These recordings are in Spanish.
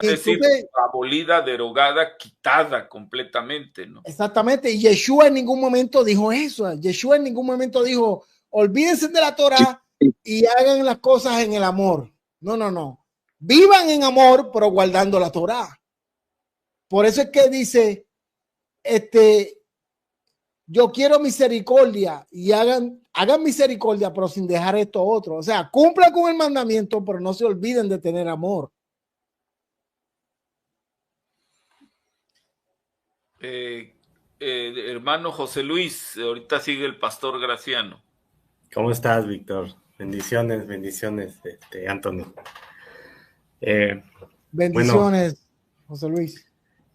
decir, Entonces, abolida, derogada, quitada completamente, ¿no? exactamente, y Yeshua en ningún momento dijo eso. Yeshua en ningún momento dijo, olvídense de la Torah y hagan las cosas en el amor. No, no, no. Vivan en amor, pero guardando la Torah. Por eso es que dice, yo quiero misericordia y hagan misericordia, pero sin dejar esto otro. O sea, cumplan con el mandamiento, pero no se olviden de tener amor. Hermano José Luis, ahorita sigue el pastor Graciano. ¿Cómo estás, Víctor? Bendiciones, bendiciones, Anthony. Bendiciones, bueno, José Luis.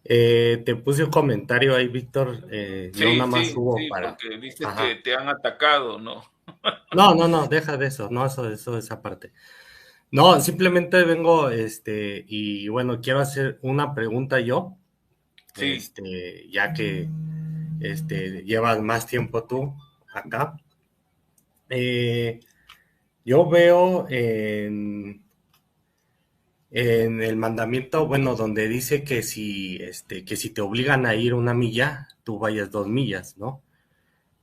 Te puse un comentario ahí, Víctor. Sí, No nada más sí, hubo sí, para... porque dices Ajá. que te han atacado, ¿no? No, deja de eso, no, eso, esa parte. No, simplemente vengo, y bueno, quiero hacer una pregunta yo, Sí. ya que, llevas más tiempo tú acá. Yo veo en el mandamiento, bueno, donde dice que si te obligan a ir una milla, tú vayas 2 millas, ¿no?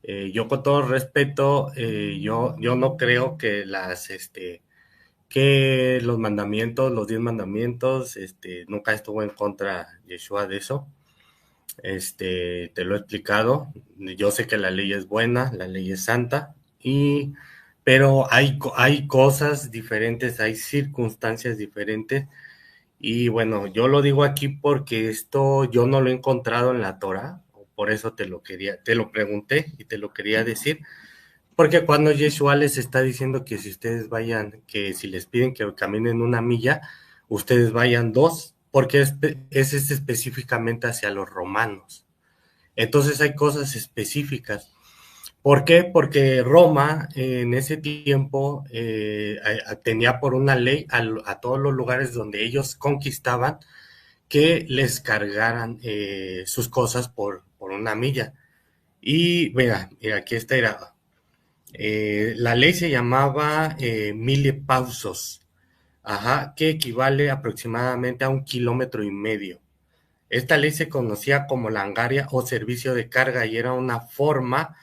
Yo con todo respeto, yo no creo que que los mandamientos, los 10 mandamientos, nunca estuvo en contra Yeshua de eso. Te lo he explicado. Yo sé que la ley es buena, la ley es santa, pero hay cosas diferentes, hay circunstancias diferentes. Y bueno, yo lo digo aquí porque esto yo no lo he encontrado en la Torah, por eso te lo pregunté y te lo quería decir, porque cuando Yeshua les está diciendo que si ustedes vayan, que si les piden que caminen una milla, ustedes vayan 2, porque es específicamente hacia los romanos. Entonces hay cosas específicas. ¿Por qué? Porque Roma en ese tiempo tenía por una ley a todos los lugares donde ellos conquistaban que les cargaran sus cosas por una milla. Y mira, aquí está. La ley se llamaba milipausos, ajá, que equivale aproximadamente a 1,5 kilómetros. Esta ley se conocía como langaria o servicio de carga y era una forma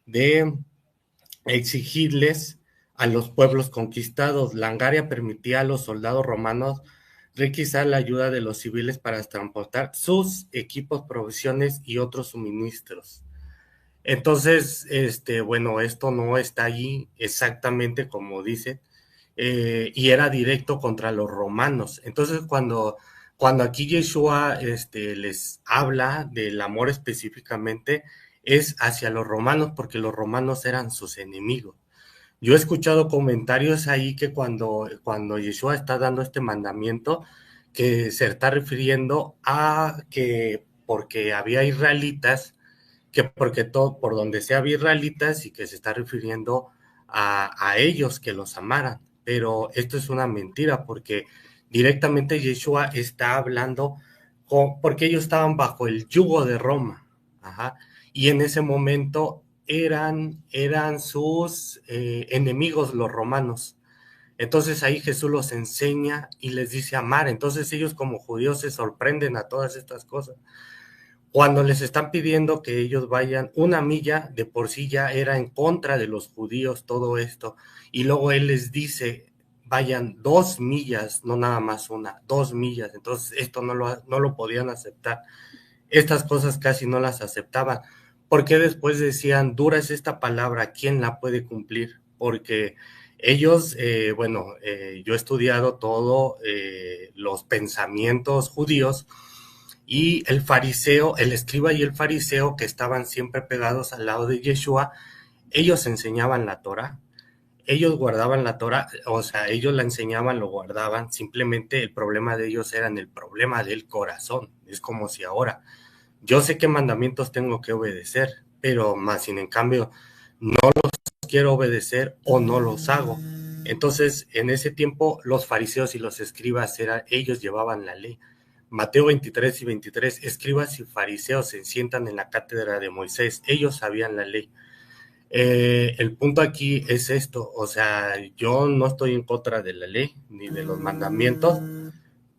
de exigirles a los pueblos conquistados. Langaria permitía a los soldados romanos requisar la ayuda de los civiles para transportar sus equipos, provisiones y otros suministros. Entonces, bueno, esto no está allí exactamente como dice, y era directo contra los romanos. Entonces, cuando aquí Yeshua les habla del amor específicamente, es hacia los romanos, porque los romanos eran sus enemigos. Yo he escuchado comentarios ahí que cuando Yeshua está dando este mandamiento, que se está refiriendo a que porque había israelitas, que porque todo, por donde sea había israelitas y que se está refiriendo a ellos que los amaran. Pero esto es una mentira porque directamente Yeshua está hablando porque ellos estaban bajo el yugo de Roma. Ajá. Y en ese momento eran sus enemigos los romanos. Entonces ahí Jesús los enseña y les dice amar. Entonces ellos como judíos se sorprenden a todas estas cosas. Cuando les están pidiendo que ellos vayan una milla, de por sí ya era en contra de los judíos todo esto. Y luego él les dice, vayan 2 millas, no nada más una, 2 millas. Entonces esto no lo podían aceptar. Estas cosas casi no las aceptaban. Porque después decían, dura es esta palabra, ¿quién la puede cumplir? Porque ellos, yo he estudiado todo los pensamientos judíos y el fariseo, el escriba y el fariseo que estaban siempre pegados al lado de Yeshua, ellos enseñaban la Torah, ellos guardaban la Torah, o sea, ellos la enseñaban, lo guardaban, simplemente el problema de ellos era el problema del corazón. Es como si ahora, yo sé qué mandamientos tengo que obedecer, pero más sin en cambio no los quiero obedecer o no los hago. Entonces, en ese tiempo, los fariseos y los escribas ellos llevaban la ley. Mateo 23 y 23, escribas y fariseos se sientan en la cátedra de Moisés, ellos sabían la ley. El punto aquí es esto, o sea, yo no estoy en contra de la ley ni de los mandamientos,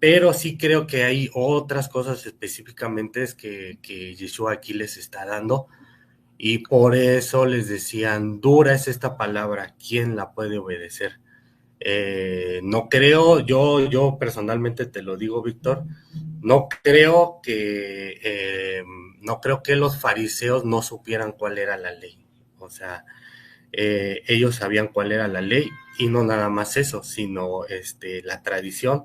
pero sí creo que hay otras cosas específicamente que Yeshua aquí les está dando, y por eso les decían, dura es esta palabra, ¿quién la puede obedecer? No creo, yo personalmente te lo digo, Víctor, no creo que los fariseos no supieran cuál era la ley. O sea, ellos sabían cuál era la ley, y no nada más eso, sino la tradición,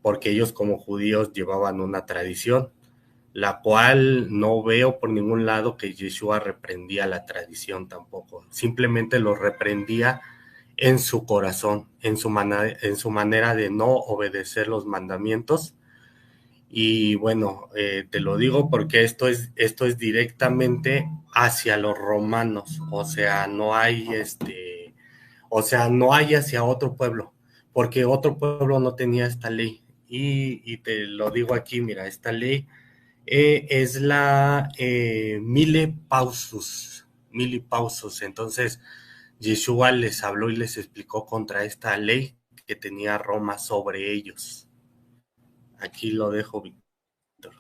porque ellos como judíos llevaban una tradición, la cual no veo por ningún lado que Yeshua reprendía la tradición tampoco, simplemente lo reprendía en su corazón, en su manera de no obedecer los mandamientos. Y bueno, te lo digo porque esto es directamente hacia los romanos, o sea, no hay no hay hacia otro pueblo, porque otro pueblo no tenía esta ley. Y te lo digo aquí, mira, esta ley es la Mille Pausus. Entonces, Yeshua les habló y les explicó contra esta ley que tenía Roma sobre ellos. Aquí lo dejo, Víctor.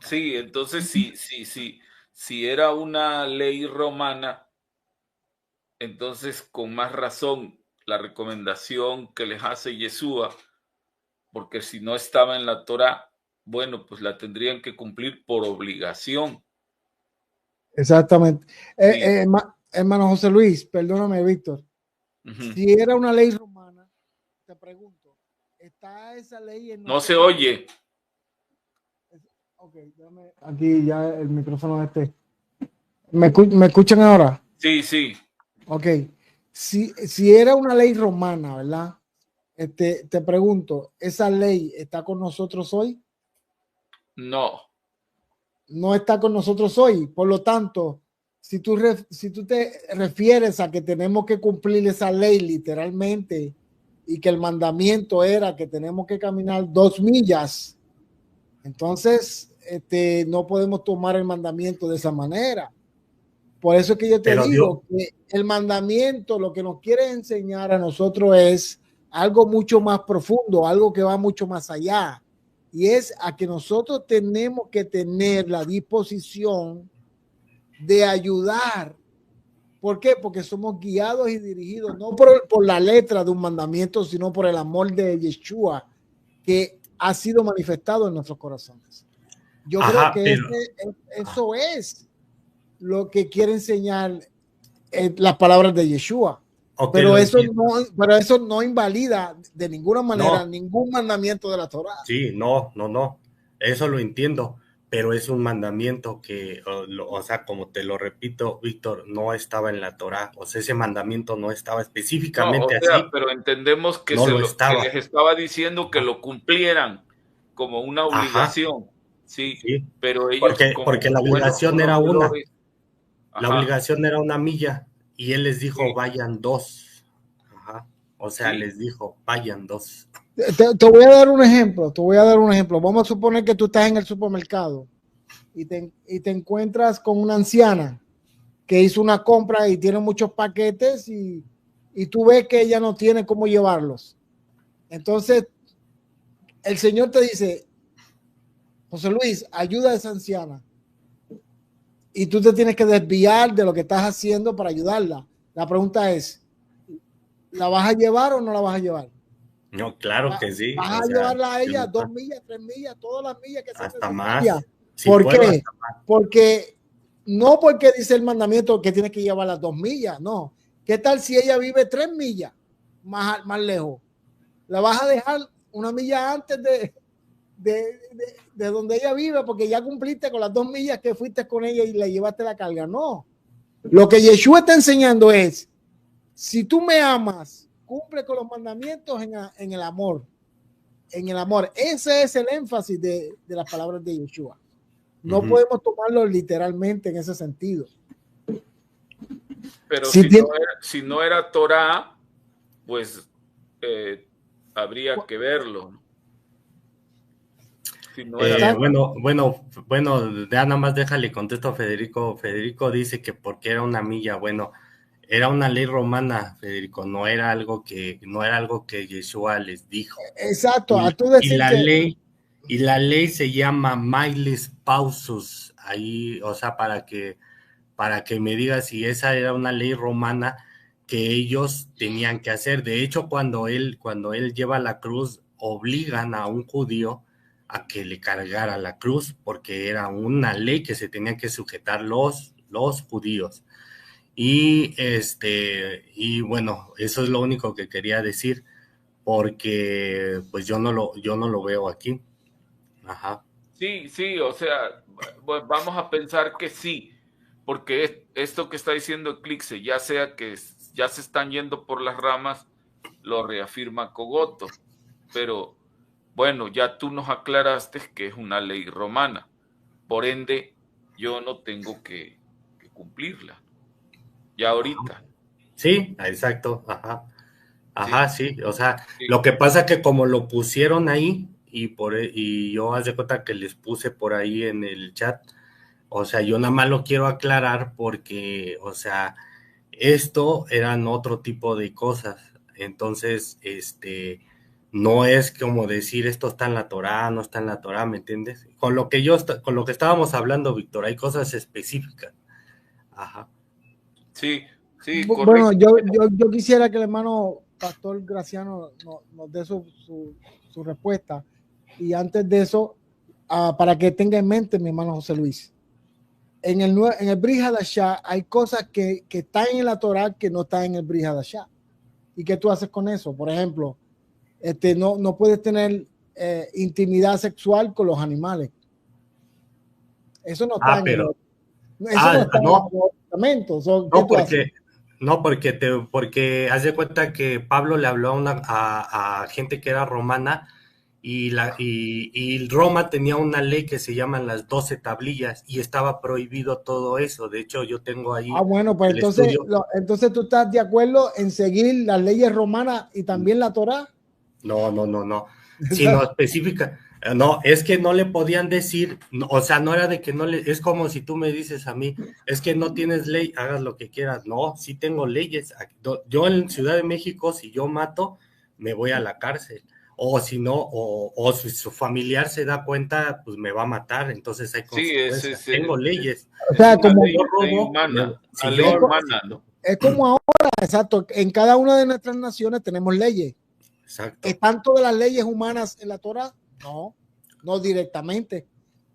Sí, entonces si era una ley romana, entonces con más razón la recomendación que les hace Yeshua, porque si no estaba en la Torá, bueno, pues la tendrían que cumplir por obligación. Exactamente. Sí. Hermano José Luis, perdóname, Víctor. Si era una ley romana, te pregunto, ¿está esa ley en No se oye. Ok, dame aquí ya el micrófono ¿Me escuchan ahora? Sí, sí. Ok. Si era una ley romana, ¿verdad? Te pregunto, ¿esa ley está con nosotros hoy? No. No está con nosotros hoy. Por lo tanto, si tú te refieres a que tenemos que cumplir esa ley literalmente y que el mandamiento era que tenemos que caminar 2 millas, entonces no podemos tomar el mandamiento de esa manera. Por eso es que yo te digo que el mandamiento lo que nos quiere enseñar a nosotros es algo mucho más profundo, algo que va mucho más allá. Y es a que nosotros tenemos que tener la disposición de ayudar. ¿Por qué? Porque somos guiados y dirigidos no por la letra de un mandamiento, sino por el amor de Yeshua que ha sido manifestado en nuestros corazones. Yo creo que eso es lo que quiere enseñar las palabras de Yeshua. Okay, pero eso no invalida de ninguna manera ningún mandamiento de la Torá. Sí, no, eso lo entiendo, pero es un mandamiento que, o sea, como te lo repito, Víctor, no estaba en la Torá, o sea, ese mandamiento no estaba específicamente así. Pero entendemos que, no que les estaba diciendo que lo cumplieran como una obligación. Sí, pero ellos porque la obligación era una. La obligación era 1 milla y él les dijo, vayan 2. O sea, les dijo, vayan 2. Te voy a dar un ejemplo, Vamos a suponer que tú estás en el supermercado y te encuentras con una anciana que hizo una compra y tiene muchos paquetes y tú ves que ella no tiene cómo llevarlos. Entonces, el Señor te dice, José Luis, ayuda a esa anciana. Y tú te tienes que desviar de lo que estás haciendo para ayudarla. La pregunta es, ¿la vas a llevar o no la vas a llevar? No, claro que sí. ¿Vas a llevarla a ella 2 millas, 3 millas, todas las millas que sean hasta necesarias? Más. ¿Por qué? Porque no porque dice el mandamiento que tiene que llevar las 2 millas, no. ¿Qué tal si ella vive 3 millas más lejos? ¿La vas a dejar 1 milla antes de donde ella vive porque ya cumpliste con las 2 millas que fuiste con ella y le llevaste la carga? No. Lo que Yeshua está enseñando es, si tú me amas, cumple con los mandamientos en el amor. En el amor. Ese es el énfasis de las palabras de Yeshua. No podemos tomarlo literalmente en ese sentido. Pero si no era Torah, pues habría que verlo. Si no era bueno, ya nada más déjale contesto a Federico. Federico dice que porque era 1 milla. Bueno, Era una ley romana, Federico, no era algo que Yeshua les dijo. Exacto, a tú Y decir la que ley se llama Miles Pausus, ahí, o sea, para que me digas si esa era una ley romana que ellos tenían que hacer. De hecho, cuando él lleva la cruz, obligan a un judío a que le cargara la cruz, porque era una ley que se tenían que sujetar los judíos. Y bueno, eso es lo único que quería decir, porque pues yo no lo veo aquí. Ajá. Sí, sí, o sea, vamos a pensar que sí, porque esto que está diciendo Eclipse, ya sea que ya se están yendo por las ramas, lo reafirma Cogoto, pero bueno, ya tú nos aclaraste que es una ley romana, por ende yo no tengo que cumplirla, ya ahorita, Sí, exacto. Ajá. sí, Ajá, sí, o sea, sí, lo que pasa que como lo pusieron ahí y yo haz de cuenta que les puse por ahí en el chat, o sea, yo nada más lo quiero aclarar porque, o sea, esto eran otro tipo de cosas, entonces, no es como decir esto está en la Torá, no está en la Torá, ¿me entiendes? Con lo que estábamos hablando, Víctor, hay cosas específicas. Ajá. sí, sí, bueno, correcto. yo quisiera que el hermano Pastor Graciano nos dé su respuesta. Y antes de eso, para que tenga en mente, mi hermano José Luis, en el Brit Hadashah hay cosas que están en la Torah que no están en el Brit Hadashah. ¿Y qué tú haces con eso? Por ejemplo, no puedes tener intimidad sexual con los animales. Eso no está en el Pero, eso no está en no, los testamentos. ¿Qué no, tú haces? porque haz de cuenta que Pablo le habló a gente que era romana y Roma tenía una ley que se llaman las 12 tablillas y estaba prohibido todo eso. De hecho, yo tengo ahí Bueno, pues el estudio. entonces tú estás de acuerdo en seguir las leyes romanas y también la Torá. No. Sino específica. No, es que no le podían decir, o sea, no era de que no le, es como si tú me dices a mí, es que no tienes ley, hagas lo que quieras. No, sí tengo leyes. Yo en Ciudad de México, si yo mato, me voy a la cárcel. O si no, o si su familiar se da cuenta, pues me va a matar. Entonces hay Sí, consecuencias. Tengo leyes. O es sea, una Si como yo ley robo, humana, si una yo, ley si- humana, ¿no? es como ahora, exacto. En cada una de nuestras naciones tenemos leyes. exacto. ¿Están todas las leyes humanas en la Torá? No directamente,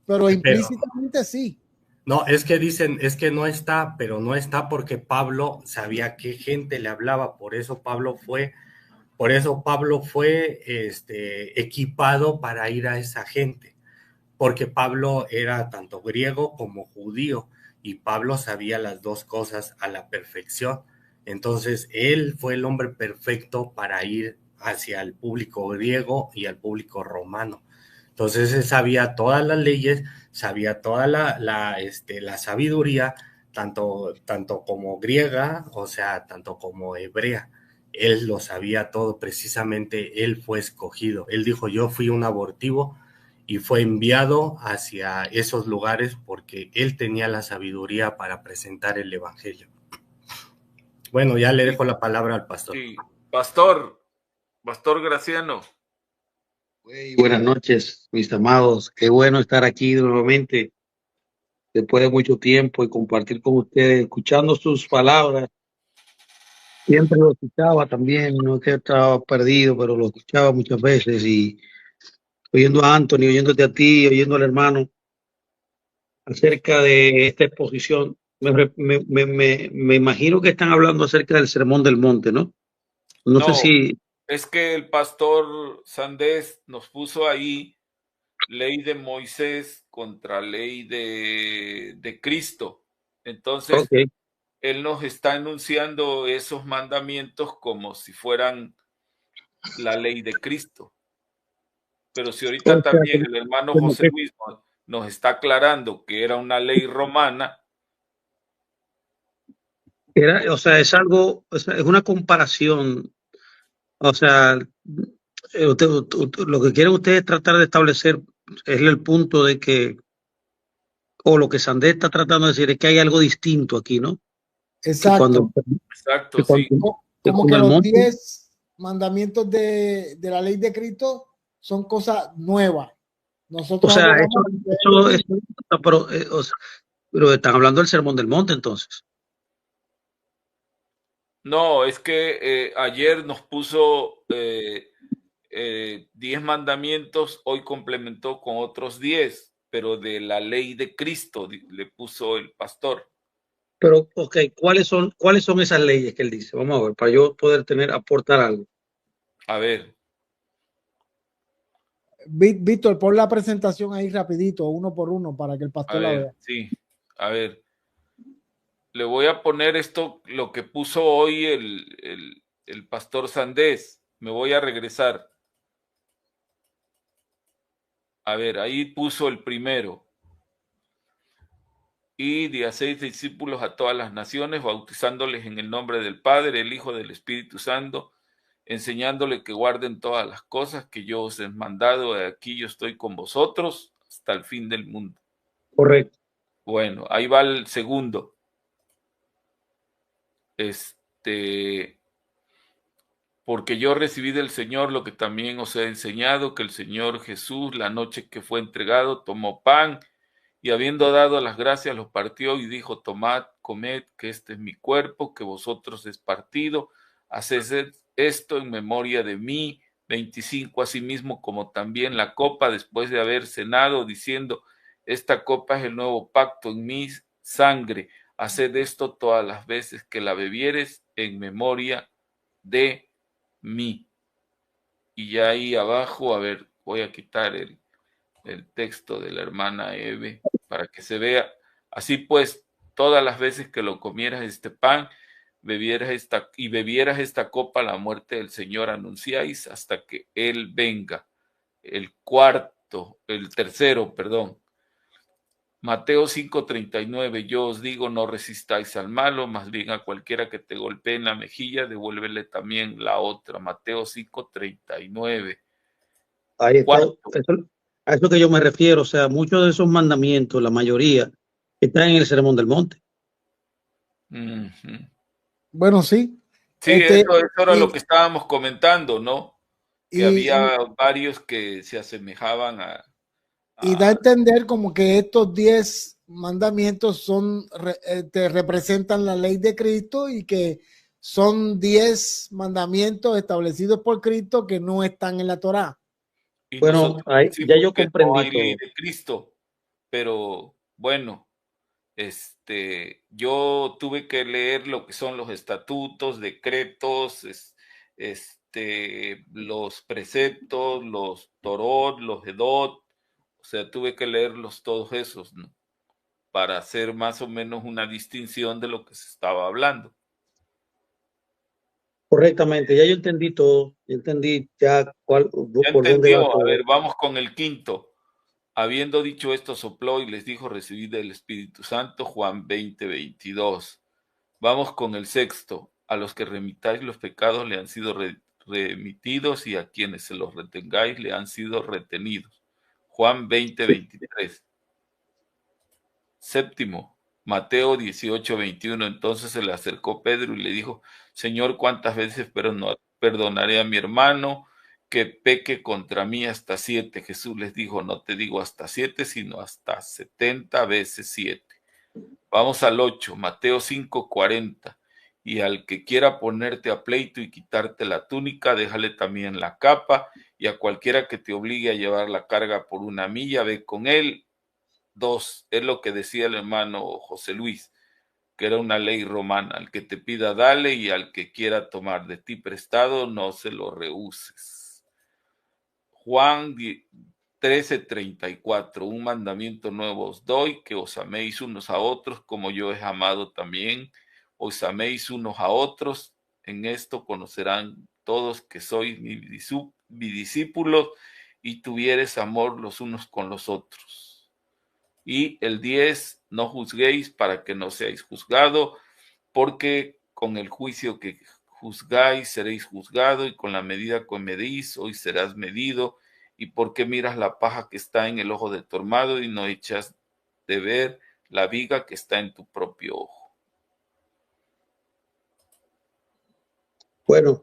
pero Pero implícitamente sí. no, es que dicen, es que no está, pero no está porque Pablo sabía qué gente le hablaba, por eso Pablo fue equipado para ir a esa gente, porque Pablo era tanto griego como judío y Pablo sabía las dos cosas a la perfección. Entonces, él fue el hombre perfecto para ir hacia el público griego y al público romano. Entonces, él sabía todas las leyes, sabía toda la sabiduría, tanto como griega, o sea, tanto como hebrea. Él lo sabía todo, precisamente él fue escogido. Él dijo, yo fui un abortivo y fue enviado hacia esos lugares porque él tenía la sabiduría para presentar el evangelio. Bueno, ya le Sí, dejo la palabra al pastor. sí. Pastor Graciano. Buenas noches, mis amados. Qué bueno estar aquí nuevamente después de mucho tiempo y compartir con ustedes, escuchando sus palabras. Siempre lo escuchaba también, no es que estaba perdido, pero lo escuchaba muchas veces y oyendo a Anthony, oyéndote a ti, oyendo al hermano acerca de esta exposición. Me imagino que están hablando acerca del Sermón del Monte, ¿no? No sé No, si... es que el pastor Sandés nos puso ahí ley de Moisés contra ley de Cristo. Ok, Entonces, él nos está enunciando esos mandamientos como si fueran la ley de Cristo. Pero si o ahorita sea, también el hermano como José que Luis nos está aclarando que era una ley romana, o sea, es algo, o sea, es una comparación. O sea, lo que quieren ustedes tratar de establecer es el punto de que, o lo que Sandé está tratando de decir es que hay algo distinto aquí, ¿no? Exacto. Exacto, sí. Como que los 10 mandamientos de la ley de Cristo son cosas nuevas. Nosotros, o sea, abogamos pero están hablando del Sermón del Monte, entonces. No, es que ayer nos puso 10 mandamientos, hoy complementó con otros 10, pero de la ley de Cristo le puso el pastor. Pero, ok, ¿cuáles son esas leyes que él dice? Vamos a ver, para yo poder aportar algo. A ver. Víctor, pon la presentación ahí rapidito, uno por uno, para que el pastor la vea. Sí, a ver. Le voy a poner esto, lo que puso hoy el pastor Sandés. Me voy a regresar. A ver, ahí puso el primero. Y de hacéis discípulos a todas las naciones, bautizándoles en el nombre del Padre, el Hijo, del Espíritu Santo, enseñándoles que guarden todas las cosas que yo os he mandado. Aquí yo estoy con vosotros hasta el fin del mundo. Correcto. Bueno, ahí va el segundo. Porque yo recibí del Señor lo que también os he enseñado, que el Señor Jesús, la noche que fue entregado, tomó pan y habiendo dado las gracias, lo partió y dijo: tomad, comed, que este es mi cuerpo, que vosotros es partido, haced esto en memoria de mí. 25, asimismo como también la copa, después de haber cenado, diciendo: esta copa es el nuevo pacto en mi sangre, haced esto todas las veces que la bebieres en memoria de mí. Y ya ahí abajo, a ver, voy a quitar el texto de la hermana Eve para que se vea. Así pues, todas las veces que lo comieras este pan, bebieras esta copa, la muerte del Señor anunciáis hasta que Él venga. El tercero, perdón. Mateo 5:39, yo os digo, no resistáis al malo, más bien a cualquiera que te golpee en la mejilla, devuélvele también la otra. Mateo 5:39. Ahí está, a eso que yo me refiero, o sea, muchos de esos mandamientos, la mayoría, están en el Sermón del Monte. Bueno, sí. Sí, eso era lo que estábamos comentando, ¿no? Que había varios que se asemejaban a... Y da a entender como que estos 10 mandamientos te representan la ley de Cristo y que son 10 mandamientos establecidos por Cristo que no están en la Torá. Bueno, ahí, ya yo comprendí no hay todo. ley de Cristo, pero bueno, yo tuve que leer lo que son los estatutos, decretos, los preceptos, los torot, los edot, o sea, tuve que leerlos todos esos, ¿no? Para hacer más o menos una distinción de lo que se estaba hablando. Correctamente, ya yo entendí todo, yo entendí ya por dónde va todo. A ver, vamos con el quinto. Habiendo dicho esto, sopló y les dijo: recibid el Espíritu Santo. Juan 20:22. Vamos con el sexto. A los que remitáis los pecados le han sido remitidos, y a quienes se los retengáis le han sido retenidos. Juan 20:23. Séptimo, Mateo 18:21. Entonces se le acercó Pedro y le dijo: Señor, ¿cuántas veces perdonaré a mi hermano que peque contra mí? Hasta 7. Jesús les dijo: no te digo hasta 7, sino hasta 70 veces 7. Vamos al 8, Mateo 5:40. Y al que quiera ponerte a pleito y quitarte la túnica, déjale también la capa, y a cualquiera que te obligue a llevar la carga por una milla, ve con él. 2, es lo que decía el hermano José Luis, que era una ley romana: al que te pida, dale, y al que quiera tomar de ti prestado, no se lo rehuses. Juan 13:34, un mandamiento nuevo os doy, que os améis unos a otros como yo he amado también, os améis unos a otros. En esto conocerán todos que sois mis discípulos, y tuviereis amor los unos con los otros. Y el 10, no juzguéis para que no seáis juzgados, porque con el juicio que juzgáis seréis juzgados, y con la medida que medís hoy serás medido. Y porque miras la paja que está en el ojo de tu hermano y no echas de ver la viga que está en tu propio ojo. Bueno,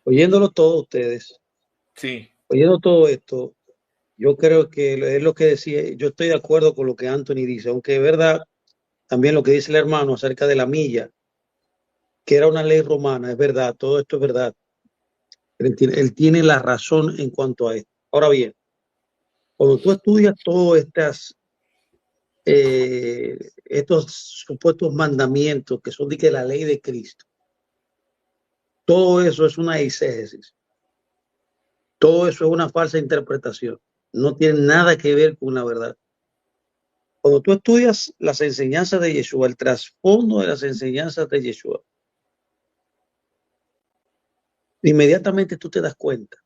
oyéndolo todo ustedes, Sí, oyendo todo esto, yo creo que es lo que decía, yo estoy de acuerdo con lo que Anthony dice, aunque es verdad también lo que dice el hermano acerca de la milla, que era una ley romana, es verdad, todo esto es verdad. Él tiene la razón en cuanto a esto. Ahora bien, cuando tú estudias todos estos supuestos mandamientos que son de que la ley de Cristo, todo eso es una exégesis, todo eso es una falsa interpretación, no tiene nada que ver con la verdad. Cuando tú estudias las enseñanzas de Yeshua, el trasfondo de las enseñanzas de Yeshua, inmediatamente tú te das cuenta.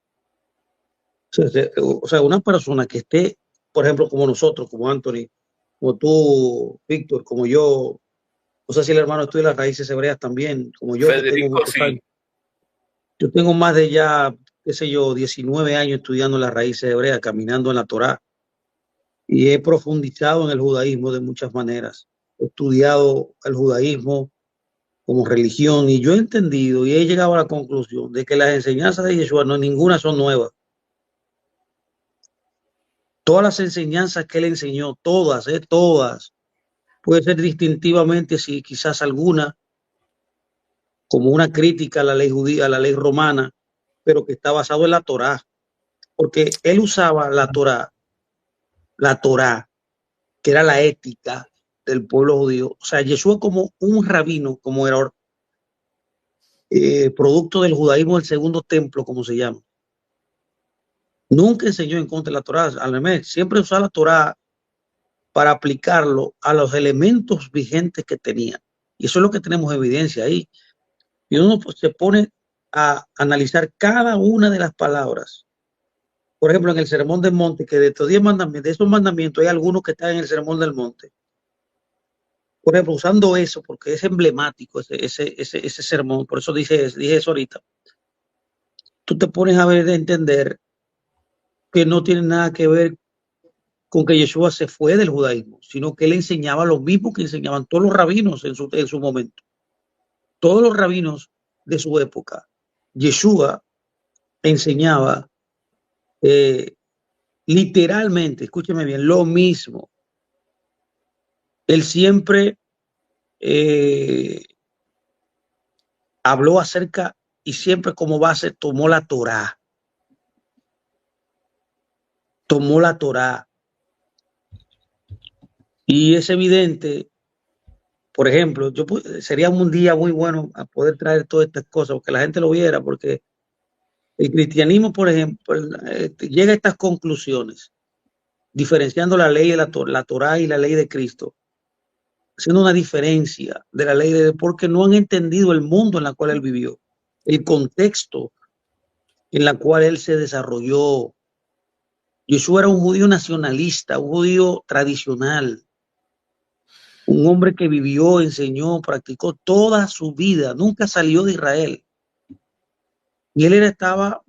O sea, una persona que esté, por ejemplo, como nosotros, como Anthony, como tú, Víctor, como yo, no sé si el hermano estudia las raíces hebreas también, como yo, que tengo Federico, muchos sí. años. Yo tengo más de ya, qué sé yo, 19 años estudiando las raíces hebreas, caminando en la Torá, y he profundizado en el judaísmo de muchas maneras. He estudiado el judaísmo como religión y yo he entendido y he llegado a la conclusión de que las enseñanzas de Yeshua no ninguna son nuevas. Todas las enseñanzas que él enseñó, todas, puede ser distintivamente, si quizás alguna, como una crítica a la ley judía, a la ley romana, pero que está basado en la Torá, porque él usaba la Torá, que era la ética del pueblo judío. O sea, Yeshua como un rabino, como era producto del judaísmo del segundo templo, como se llama. Nunca enseñó en contra de la Torá, al revés, siempre usaba la Torá para aplicarlo a los elementos vigentes que tenía. Y eso es lo que tenemos evidencia ahí. Y uno pues, se pone a analizar cada una de las palabras. Por ejemplo, en el Sermón del Monte, que de estos 10 mandamientos, de esos mandamientos hay algunos que están en el Sermón del Monte. Por ejemplo, usando eso, porque es emblemático ese sermón, por eso dije eso ahorita. Tú te pones a ver, a entender que no tiene nada que ver con que Yeshua se fue del judaísmo, sino que él enseñaba lo mismo que enseñaban todos los rabinos en su momento. Todos los rabinos de su época. Yeshua enseñaba literalmente, escúcheme bien, lo mismo. Él siempre habló acerca y siempre como base tomó la Torá. Tomó la Torá. Y es evidente, por ejemplo, sería un día muy bueno a poder traer todas estas cosas, porque la gente lo viera, porque el cristianismo, por ejemplo, llega a estas conclusiones, diferenciando la ley de la Torá y la ley de Cristo, haciendo una diferencia de la ley de porque no han entendido el mundo en el cual él vivió, el contexto en el cual él se desarrolló. Yeshua era un judío nacionalista, un judío tradicional, un hombre que vivió, enseñó, practicó toda su vida, nunca salió de Israel. Y él estaba,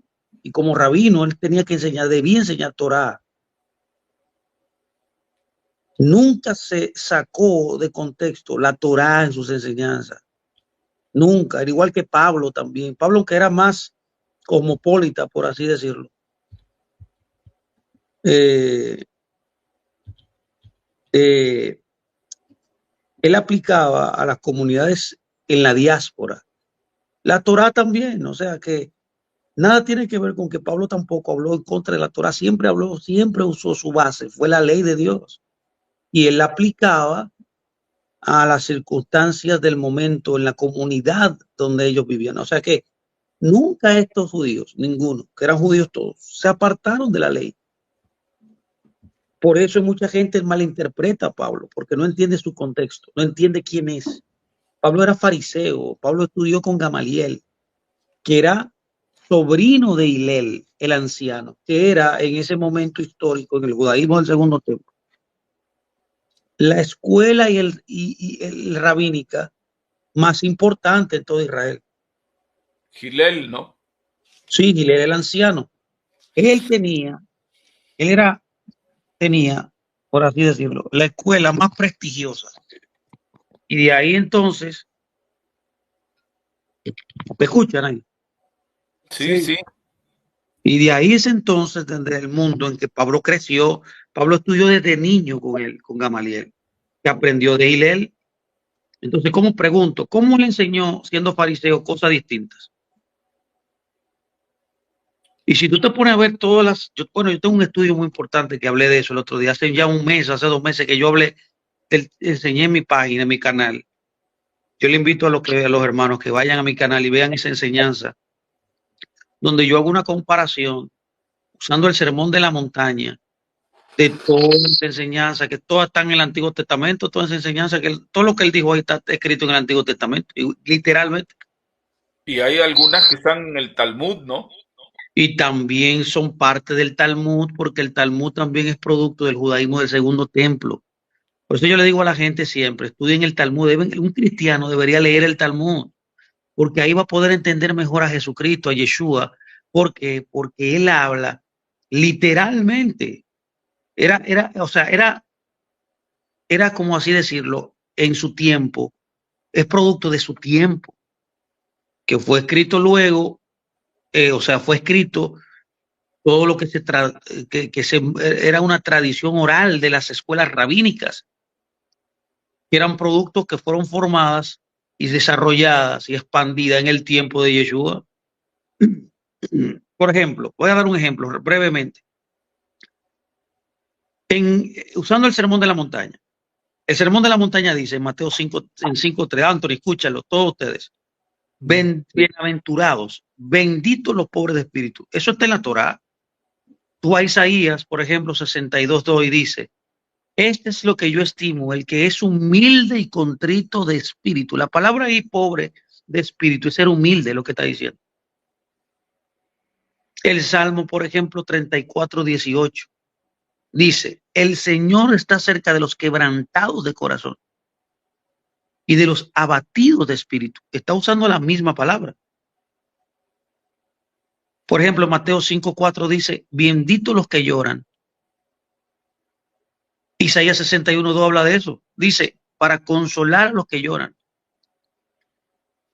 y como rabino, él tenía que enseñar, debía enseñar Torá. Nunca se sacó de contexto la Torá en sus enseñanzas. Nunca, al igual que Pablo también. Pablo, que era más cosmopolita, por así decirlo. Él aplicaba a las comunidades en la diáspora. La Torá también, o sea que nada tiene que ver con que Pablo tampoco habló en contra de la Torá, siempre usó su base, fue la ley de Dios. Y él la aplicaba a las circunstancias del momento en la comunidad donde ellos vivían. O sea que nunca estos judíos, ninguno, que eran judíos todos, se apartaron de la ley. Por eso mucha gente malinterpreta a Pablo, porque no entiende su contexto, no entiende quién es. Pablo era fariseo, Pablo estudió con Gamaliel, que era sobrino de Hilel, el anciano, que era en ese momento histórico en el judaísmo del segundo templo la escuela y el rabínica más importante en todo Israel. Gilel, ¿no? Sí, Hilel el anciano. Él tenía, por así decirlo, la escuela más prestigiosa. Y de ahí entonces, ¿me escuchan ahí? Sí, Sí. sí. Y de ahí es entonces desde el mundo en que Pablo creció. Pablo estudió desde niño con él, con Gamaliel, que aprendió de Hillel. Entonces, ¿cómo pregunto? ¿Cómo le enseñó siendo fariseo cosas distintas? Y si tú te pones a ver todas las, bueno, yo tengo un estudio muy importante que hablé de eso el otro día, hace ya un mes, hace 2 meses que yo hablé, enseñé en mi página, en mi canal. Yo le invito a los hermanos que vayan a mi canal y vean esa enseñanza, donde yo hago una comparación usando el sermón de la montaña, de toda esa enseñanza, que todas están en el Antiguo Testamento, toda esa enseñanza, que todo lo que él dijo ahí está escrito en el Antiguo Testamento, literalmente. Y hay algunas que están en el Talmud, ¿no? Y también son parte del Talmud, porque el Talmud también es producto del judaísmo del segundo templo. Por eso yo le digo a la gente siempre, estudien el Talmud. Un cristiano debería leer el Talmud, porque ahí va a poder entender mejor a Jesucristo, a Yeshua. ¿Por qué? Porque él habla literalmente. Era como así decirlo, en su tiempo, es producto de su tiempo, que fue escrito luego, fue escrito todo lo que era una tradición oral de las escuelas rabínicas, que eran productos que fueron formadas y desarrolladas y expandidas en el tiempo de Yeshua. Por ejemplo, voy a dar un ejemplo brevemente. Usando el sermón de la montaña. El sermón de la montaña dice en Mateo 5, en 5:3, Anthony, escúchalo, todos ustedes. Bienaventurados, benditos los pobres de espíritu. Eso está en la Torá. Tú a Isaías, por ejemplo, 62:2 y dice, este es lo que yo estimo, el que es humilde y contrito de espíritu. La palabra ahí, pobre de espíritu, es ser humilde, lo que está diciendo. El Salmo, por ejemplo, 34:18, dice, el Señor está cerca de los quebrantados de corazón y de los abatidos de espíritu. Está usando la misma palabra. Por ejemplo, Mateo 5:4 dice, benditos los que lloran. Isaías 61:2 habla de eso. Dice, para consolar a los que lloran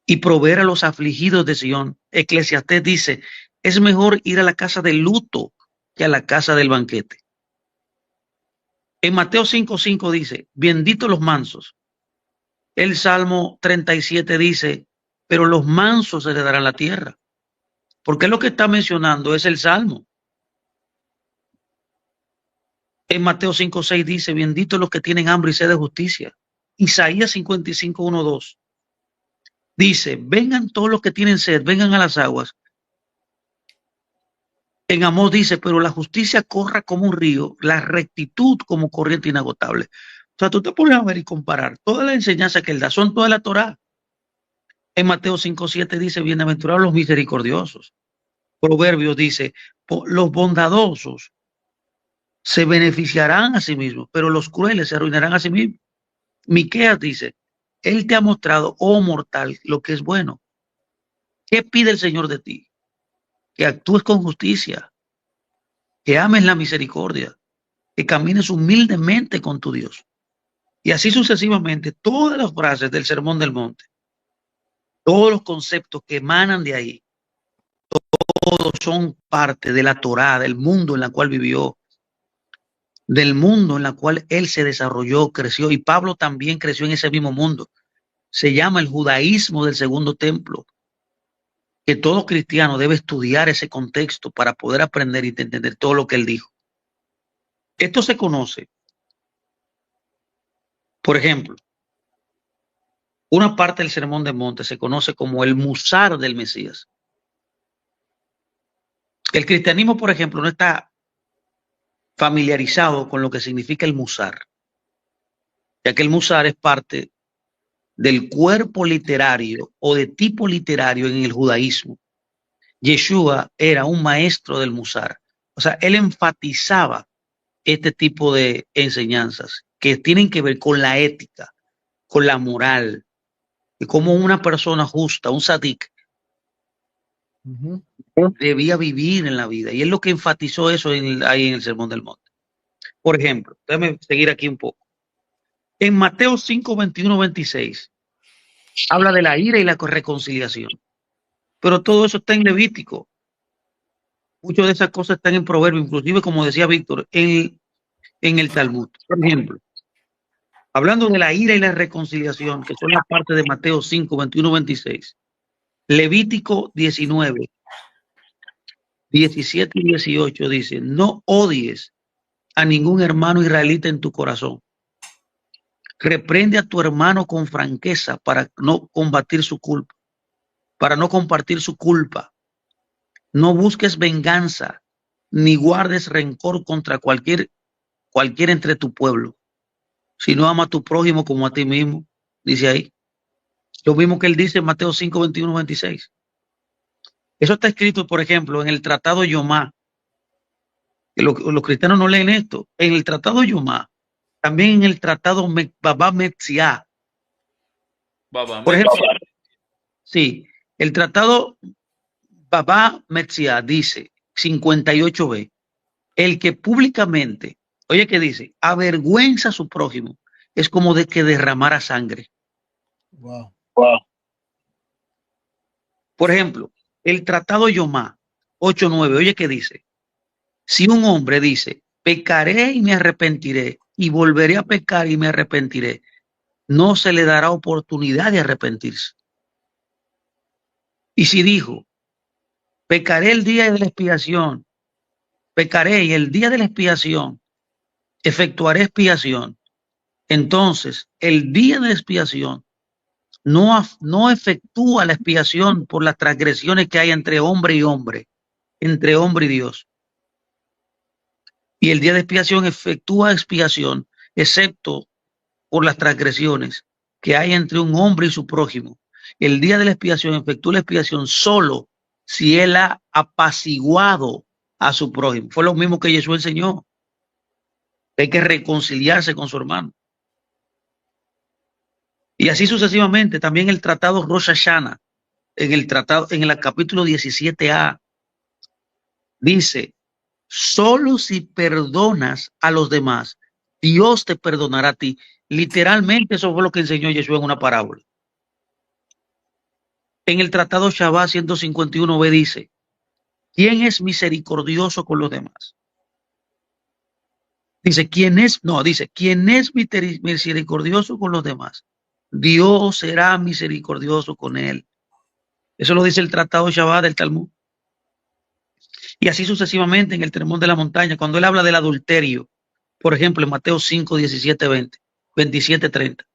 y proveer a los afligidos de Sión. Eclesiastés dice, es mejor ir a la casa del luto que a la casa del banquete. En Mateo 5:5 dice, benditos los mansos. El Salmo 37 dice, pero los mansos heredarán la tierra. Porque lo que está mencionando es el Salmo. En Mateo 5:6 dice, benditos los que tienen hambre y sed de justicia. Isaías 55:1-2 dice, vengan todos los que tienen sed, vengan a las aguas. En Amós dice, pero la justicia corra como un río, la rectitud como corriente inagotable. O sea, tú te pones a ver y comparar toda la enseñanza que él da, son toda la Torá. En Mateo 5:7 dice, bienaventurados los misericordiosos. Proverbios dice, los bondadosos se beneficiarán a sí mismos, pero los crueles se arruinarán a sí mismos. Miqueas dice, él te ha mostrado, oh mortal, lo que es bueno. ¿Qué pide el Señor de ti? Que actúes con justicia, que ames la misericordia, que camines humildemente con tu Dios. Y así sucesivamente, todas las frases del Sermón del Monte, todos los conceptos que emanan de ahí, todos son parte de la Torá, del mundo en el cual vivió, del mundo en el cual él se desarrolló, creció, y Pablo también creció en ese mismo mundo. Se llama el judaísmo del segundo templo, que todo cristiano debe estudiar ese contexto para poder aprender y entender todo lo que él dijo. Esto se conoce, por ejemplo, una parte del Sermón del Monte se conoce como el musar del Mesías. El cristianismo, por ejemplo, no está familiarizado con lo que significa el musar, ya que el musar es parte del cuerpo literario o de tipo literario en el judaísmo. Yeshua era un maestro del musar, o sea, él enfatizaba este tipo de enseñanzas que tienen que ver con la ética, con la moral, y cómo una persona justa, un sadik, debía vivir en la vida. Y es lo que enfatizó eso ahí en el Sermón del Monte. Por ejemplo, déjame seguir aquí un poco. En Mateo 5:21-26, habla de la ira y la reconciliación. pero todo eso está en Levítico. Muchas de esas cosas están en Proverbios, inclusive, como decía Víctor, en el Talmud. Por ejemplo, hablando de la ira y la reconciliación, que son la parte de Mateo 5, 21, 26, Levítico 19, 17 y 18 dice, no odies a ningún hermano israelita en tu corazón. Reprende a tu hermano con franqueza para no combatir su culpa, para no compartir su culpa. No busques venganza, ni guardes rencor contra cualquier entre tu pueblo. Si no ama a tu prójimo como a ti mismo, dice ahí. Lo mismo que él dice en Mateo 5, 21, 26. Eso está escrito, por ejemplo, en el Tratado Yomá. Los cristianos no leen esto. En el Tratado Yomá, también en el Tratado Baba Metzia. Por ejemplo, sí, el Tratado Baba Metzia dice 58b, el que públicamente, oye que dice, avergüenza a su prójimo, es como de que derramara sangre. Wow. Por ejemplo, el Tratado Yomá 8.9, oye que dice, si un hombre dice, pecaré y me arrepentiré, y volveré a pecar y me arrepentiré, no se le dará oportunidad de arrepentirse. Y si dijo, pecaré el día de la expiación, pecaré y el día de la expiación efectuaré expiación, entonces el día de expiación no efectúa la expiación por las transgresiones que hay entre hombre y hombre, entre hombre y Dios. Y el día de expiación efectúa expiación, excepto por las transgresiones que hay entre un hombre y su prójimo. El día de la expiación efectúa la expiación solo si él ha apaciguado a su prójimo. Fue lo mismo que Jesús enseñó. Hay que reconciliarse con su hermano. Y así sucesivamente. También el tratado Rosh Hashanah, en el capítulo 17a, dice, solo si perdonas a los demás, Dios te perdonará a ti. Literalmente eso fue lo que enseñó Jesús en una parábola. En el tratado Shabbat 151b dice, ¿quién es misericordioso con los demás? Dice, ¿quién es misericordioso con los demás? Dios será misericordioso con él. Eso lo dice el tratado Shabbat del Talmud. Y así sucesivamente en el Sermón de la Montaña, cuando él habla del adulterio, por ejemplo, en Mateo 5, 17, 20, 27, 30.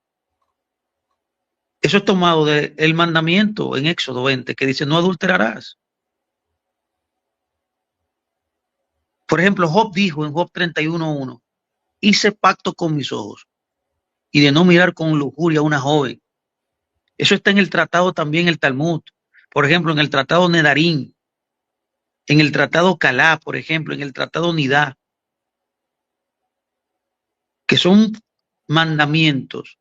Eso es tomado del mandamiento en Éxodo 20, que dice, no adulterarás. Por ejemplo, Job dijo en Job 31:1, hice pacto con mis ojos y de no mirar con lujuria a una joven. Eso está en el tratado también, el Talmud. Por ejemplo, en el tratado Nedarim, en el tratado Calá, por ejemplo, en el tratado Nidá, que son mandamientos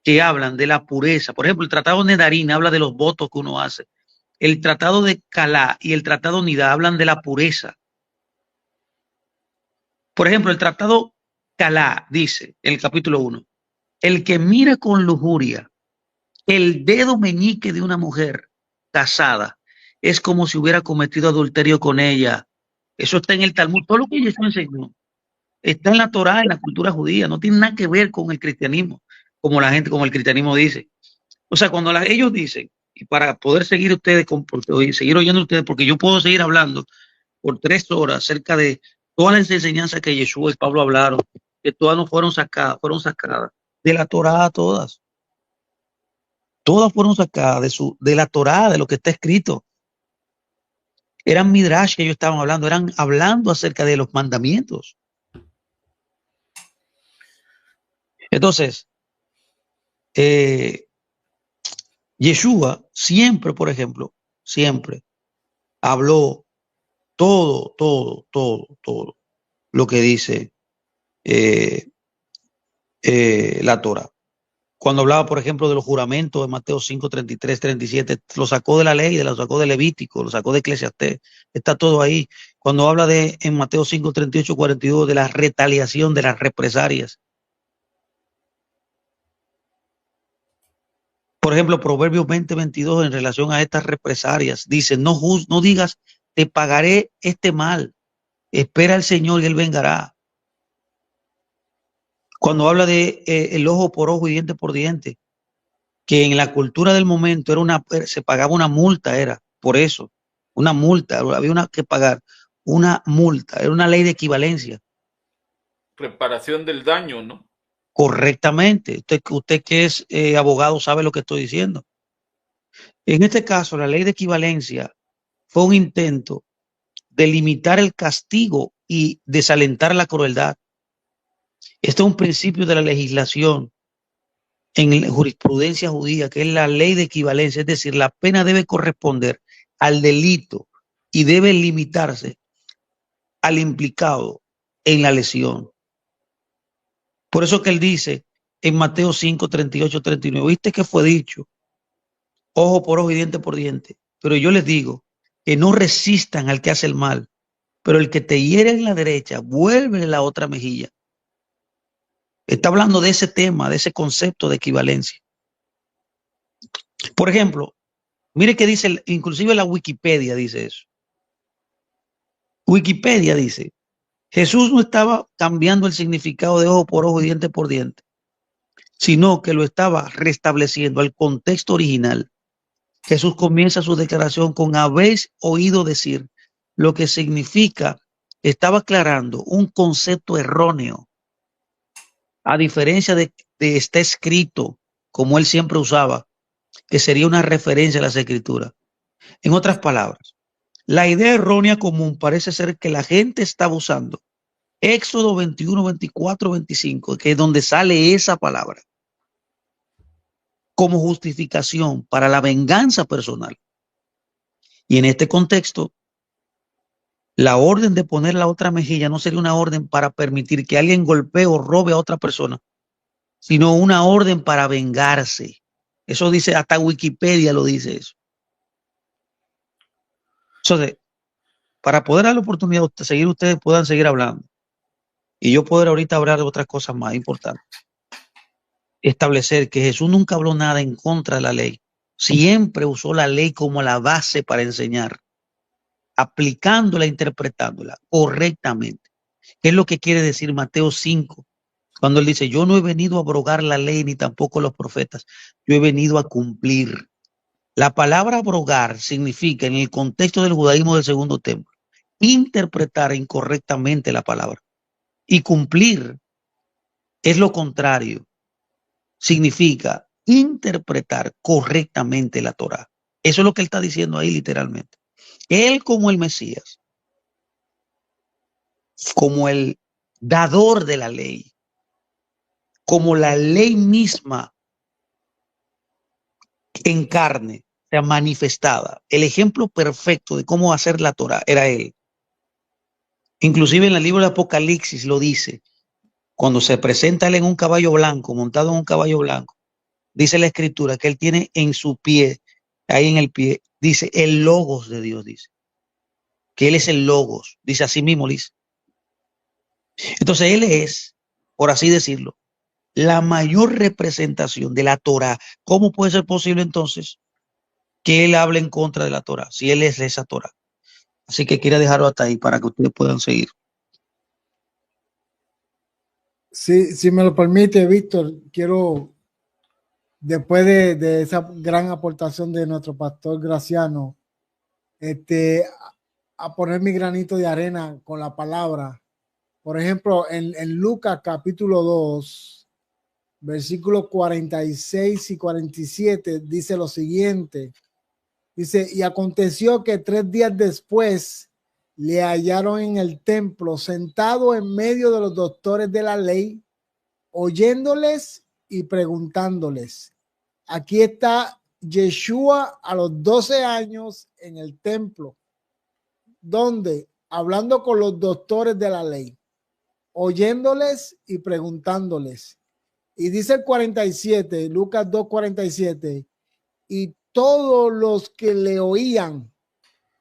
que hablan de la pureza. Por ejemplo, el tratado Nedarim habla de los votos que uno hace. El tratado de Calá y el tratado Nidá hablan de la pureza. Por ejemplo, el tratado Calá dice, en el capítulo 1, el que mira con lujuria el dedo meñique de una mujer casada es como si hubiera cometido adulterio con ella. Eso está en el Talmud. Todo lo que Jesús enseñó está en la Torá, en la cultura judía. No tiene nada que ver con el cristianismo, como el cristianismo dice. O sea, cuando ellos dicen, y para poder seguir ustedes, seguir oyendo ustedes, porque yo puedo seguir hablando por 3 horas acerca de todas las enseñanzas que Jesús y Pablo hablaron, que todas no fueron sacadas de la Torá, todas fueron sacadas de la Torá, de lo que está escrito. Eran midrash que ellos estaban hablando, eran hablando acerca de los mandamientos. Entonces, Yeshua siempre, por ejemplo, siempre habló todo lo que dice la Torá. Cuando hablaba, por ejemplo, de los juramentos de Mateo 5, 33, 37, lo sacó de la ley, lo sacó de Levítico, lo sacó de Eclesiastés, está todo ahí. Cuando habla en Mateo 5, 38, 42, de la retaliación, de las represalias. Por ejemplo, Proverbios 20:22 en relación a estas represalias dice, no digas, te pagaré este mal, espera al Señor y Él vengará. Cuando habla de el ojo por ojo y diente por diente, que en la cultura del momento se pagaba una multa, era por eso, una multa, había que pagar una multa, era una ley de equivalencia. Reparación del daño, ¿no? Correctamente. Usted que es abogado sabe lo que estoy diciendo. En este caso, la ley de equivalencia fue un intento de limitar el castigo y desalentar la crueldad. Este es un principio de la legislación en la jurisprudencia judía, que es la ley de equivalencia, es decir, la pena debe corresponder al delito y debe limitarse al implicado en la lesión. Por eso que él dice en Mateo 5, 38, 39, ¿viste que fue dicho? Ojo por ojo y diente por diente. Pero yo les digo que no resistan al que hace el mal, pero el que te hiere en la derecha, vuélvele la otra mejilla. Está hablando de ese tema, de ese concepto de equivalencia. Por ejemplo, mire que dice, inclusive la Wikipedia dice eso. Wikipedia dice, Jesús no estaba cambiando el significado de ojo por ojo y diente por diente, sino que lo estaba restableciendo al contexto original. Jesús comienza su declaración con habéis oído decir, lo que significa, estaba aclarando un concepto erróneo, a diferencia de está escrito, como él siempre usaba, que sería una referencia a las escrituras. En otras palabras, la idea errónea común parece ser que la gente estaba usando Éxodo 21, 24, 25, que es donde sale esa palabra, como justificación para la venganza personal. Y en este contexto, la orden de poner la otra mejilla no sería una orden para permitir que alguien golpee o robe a otra persona, sino una orden para vengarse. Eso dice, hasta Wikipedia lo dice eso. Entonces, para poder dar la oportunidad de seguir, ustedes puedan seguir hablando y yo poder ahorita hablar de otras cosas más importantes. Establecer que Jesús nunca habló nada en contra de la ley. Siempre usó la ley como la base para enseñar, aplicándola, interpretándola correctamente. ¿Qué es lo que quiere decir Mateo 5? Cuando él dice, yo no he venido a abrogar la ley ni tampoco los profetas, yo he venido a cumplir. La palabra abrogar significa, en el contexto del judaísmo del segundo templo, interpretar incorrectamente la palabra. Y cumplir es lo contrario. Significa interpretar correctamente la Torá. Eso es lo que él está diciendo ahí literalmente. Él como el Mesías, como el dador de la ley, como la ley misma en carne, o sea, manifestada. El ejemplo perfecto de cómo hacer la Torá era él. Inclusive en el libro de Apocalipsis lo dice. Cuando se presenta él en un caballo blanco, montado en un caballo blanco, dice la escritura que él tiene en su pie, ahí en el pie, dice el logos de Dios, dice. Que él es el logos, dice así mismo, dice. Entonces él es, por así decirlo, la mayor representación de la Torá. ¿Cómo puede ser posible entonces que él hable en contra de la Torá, si él es esa Torá? Así que quiero dejarlo hasta ahí para que ustedes puedan seguir. Sí, si me lo permite, Víctor, quiero, después de esa gran aportación de nuestro pastor Graciano, a poner mi granito de arena con la palabra. Por ejemplo, en Lucas capítulo 2, versículos 46 y 47, dice lo siguiente. Dice, y aconteció que 3 días después le hallaron en el templo sentado en medio de los doctores de la ley, oyéndoles y preguntándoles. Aquí está Yeshua a los 12 años en el templo, donde hablando con los doctores de la ley, oyéndoles y preguntándoles. Y dice el 47, Lucas 2:47, y todos los que le oían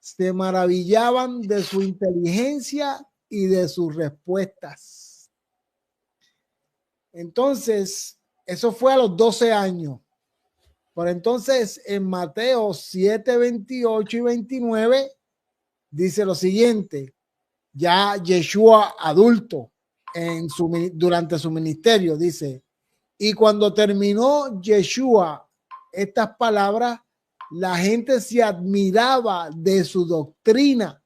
se maravillaban de su inteligencia y de sus respuestas. Entonces, eso fue a los 12 años. Por entonces, en Mateo 7, 28 y 29, dice lo siguiente, ya Yeshua adulto durante su ministerio, dice, y cuando terminó Yeshua estas palabras, la gente se admiraba de su doctrina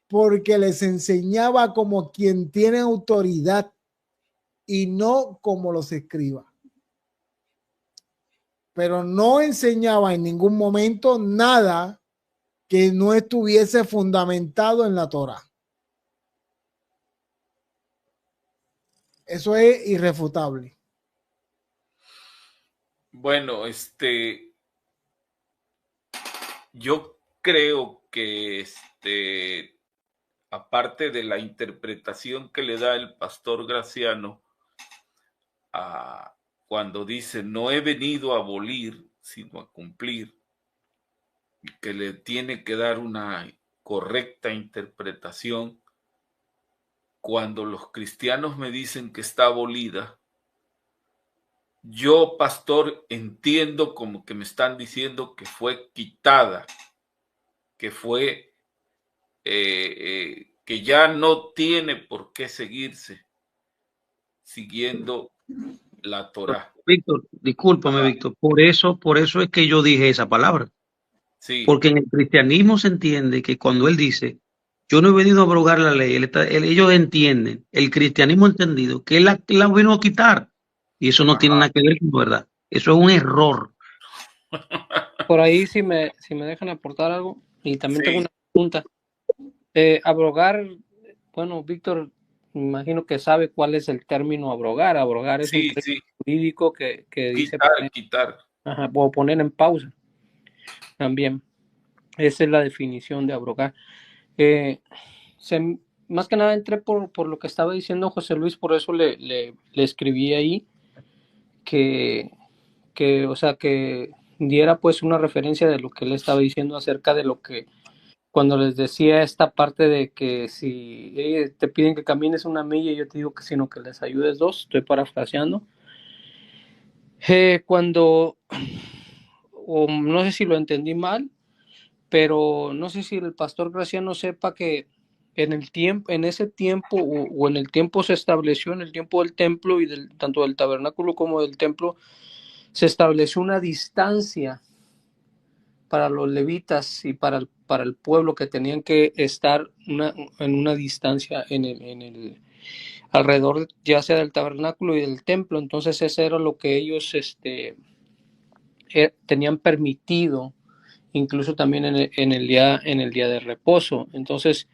porque les enseñaba como quien tiene autoridad y no como los escribas. Pero no enseñaba en ningún momento nada que no estuviese fundamentado en la Torá. Eso es irrefutable. Bueno, yo creo que aparte de la interpretación que le da el pastor Graciano cuando dice no he venido a abolir, sino a cumplir, que le tiene que dar una correcta interpretación. Cuando los cristianos me dicen que está abolida, yo, pastor, entiendo como que me están diciendo que fue quitada, que fue que ya no tiene por qué seguirse siguiendo la Torá. Víctor, discúlpame, Víctor, por eso es que yo dije esa palabra. Sí. Porque en el cristianismo se entiende que cuando él dice, yo no he venido a abrogar la ley, ellos entienden, el cristianismo entendido, que él la vino a quitar. Y eso no tiene nada que ver con verdad. Eso es un error. Por ahí, si me dejan aportar algo, y también tengo una pregunta. Abrogar, bueno, Víctor, me imagino que sabe cuál es el término abrogar. Abrogar es un término jurídico que dice quitar. O poner en pausa. También. Esa es la definición de abrogar. Más que nada entré por lo que estaba diciendo José Luis, por eso le escribí ahí que o sea, que diera pues una referencia de lo que él estaba diciendo acerca de lo que cuando les decía esta parte de que si te piden que camines una milla y yo te digo que sino que les ayudes 2, estoy parafraseando. Cuando, o no sé si lo entendí mal, pero no sé si el pastor Graciano sepa que en ese tiempo o en el tiempo se estableció, en el tiempo del templo y tanto del tabernáculo como del templo, se estableció una distancia para los levitas y para el pueblo que tenían que estar en una distancia alrededor ya sea del tabernáculo y del templo. Entonces eso era lo que ellos tenían permitido, incluso también en el día de reposo. Entonces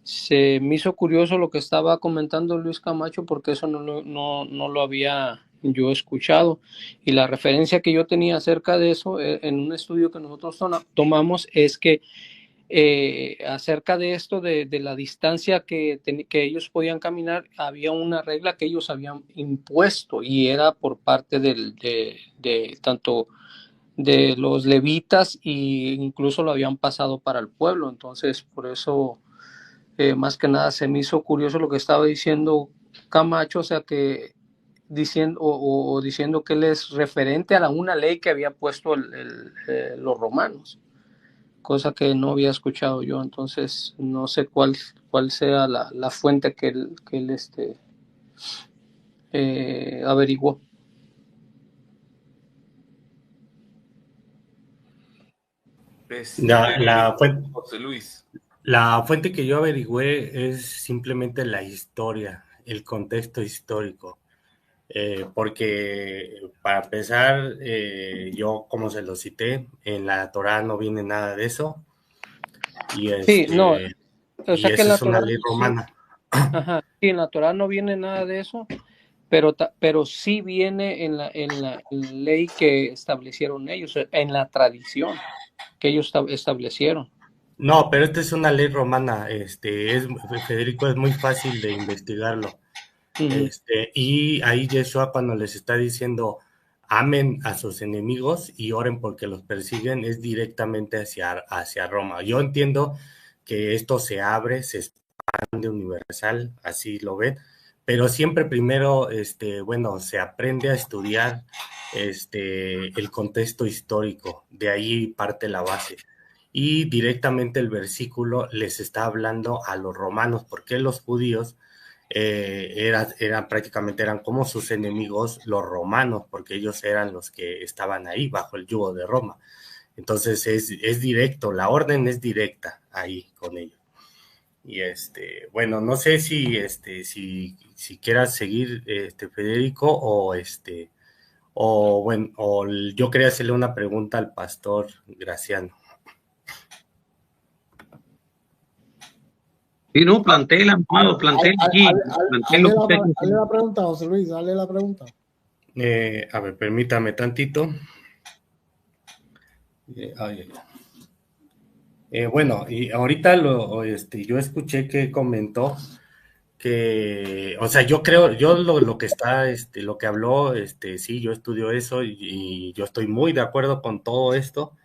se me hizo curioso lo que estaba comentando Luis Camacho, porque eso no lo había yo escuchado, y la referencia que yo tenía acerca de eso en un estudio que nosotros tomamos es que acerca de esto de la distancia que ellos podían caminar, había una regla que ellos habían impuesto y era por parte de tanto de los levitas e incluso lo habían pasado para el pueblo. Entonces por eso más que nada se me hizo curioso lo que estaba diciendo Camacho, o sea que diciendo que él es referente a una ley que había puesto los romanos, cosa que no había escuchado yo. Entonces no sé cuál sea la fuente que él averiguó. José Luis. La fuente que yo averigüé es simplemente la historia, el contexto histórico. Porque para empezar, yo como se lo cité, en la Torá no viene nada de eso. Y sí, no, o sea que en la es una Torá, ley romana. Sí, ajá, sí, en la Torá no viene nada de eso, pero sí viene en la ley que establecieron ellos, en la tradición que ellos establecieron. No, pero esta es una ley romana. Federico, es muy fácil de investigarlo. Y ahí Yeshua, cuando les está diciendo amen a sus enemigos y oren porque los persiguen, es directamente hacia Roma. Yo entiendo que esto se abre, se expande universal, así lo ven, pero siempre primero, se aprende a estudiar el contexto histórico, de ahí parte la base. Y directamente el versículo les está hablando a los romanos, porque los judíos prácticamente eran como sus enemigos los romanos, porque ellos eran los que estaban ahí bajo el yugo de Roma. Entonces es directo, la orden es directa ahí con ellos. Y bueno, no sé si quieras seguir, Federico, o bueno, yo quería hacerle una pregunta al pastor Graciano. Sí, no, plantéela, amado, plantéela aquí. Hazle la pregunta, José Luis, hazle la pregunta. A ver, permítame tantito. Bueno, y ahorita yo escuché que comentó que, o sea, yo creo, yo lo que está, lo que habló, sí, yo estudio eso y yo estoy muy de acuerdo con todo esto.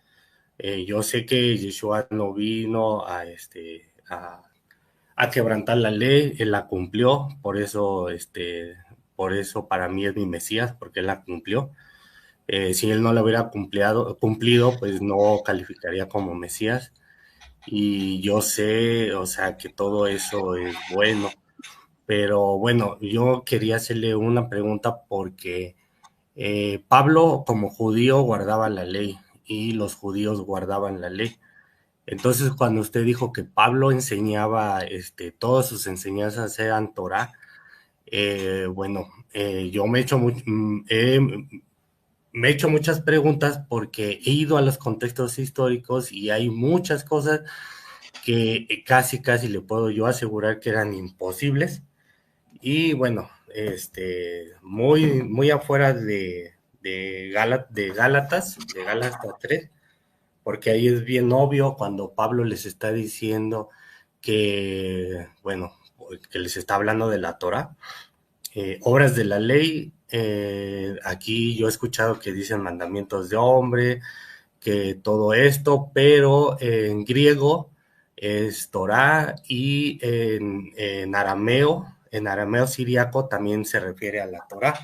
Yo sé que Yeshua no vino a quebrantar la ley, él la cumplió, por eso para mí es mi Mesías, porque él la cumplió. Si él no la hubiera cumplido, pues no calificaría como Mesías. Y yo sé, o sea, que todo eso es bueno. Pero bueno, yo quería hacerle una pregunta porque Pablo como judío guardaba la ley y los judíos guardaban la ley. Entonces, cuando usted dijo que Pablo enseñaba, todas sus enseñanzas eran Torah, bueno, yo me he hecho muchas preguntas porque he ido a los contextos históricos y hay muchas cosas que casi le puedo yo asegurar que eran imposibles. Y bueno, muy afuera de Gálatas 3, porque ahí es bien obvio cuando Pablo les está diciendo que, bueno, que les está hablando de la Torah, obras de la ley. Aquí yo he escuchado que dicen mandamientos de hombre, que todo esto, pero en griego es Torah y en arameo siríaco también se refiere a la Torah.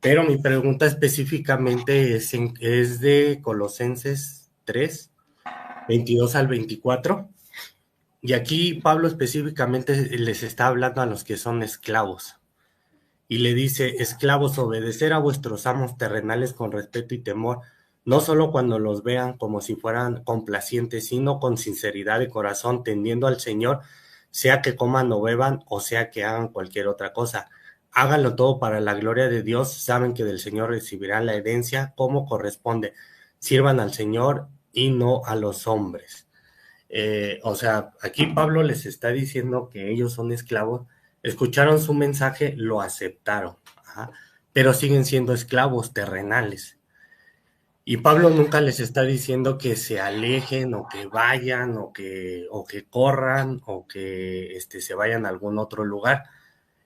Pero mi pregunta específicamente es de Colosenses 3, 22 al 24. Y aquí Pablo específicamente les está hablando a los que son esclavos. Y le dice, esclavos, obedecer a vuestros amos terrenales con respeto y temor, no solo cuando los vean como si fueran complacientes, sino con sinceridad de corazón, tendiendo al Señor, sea que coman o beban, o sea que hagan cualquier otra cosa. Háganlo todo para la gloria de Dios, saben que del Señor recibirán la herencia como corresponde. Sirvan al Señor y no a los hombres. O sea, aquí Pablo les está diciendo que ellos son esclavos, escucharon su mensaje, lo aceptaron, pero siguen siendo esclavos terrenales. Y Pablo nunca les está diciendo que se alejen o que vayan o que corran o que se vayan a algún otro lugar.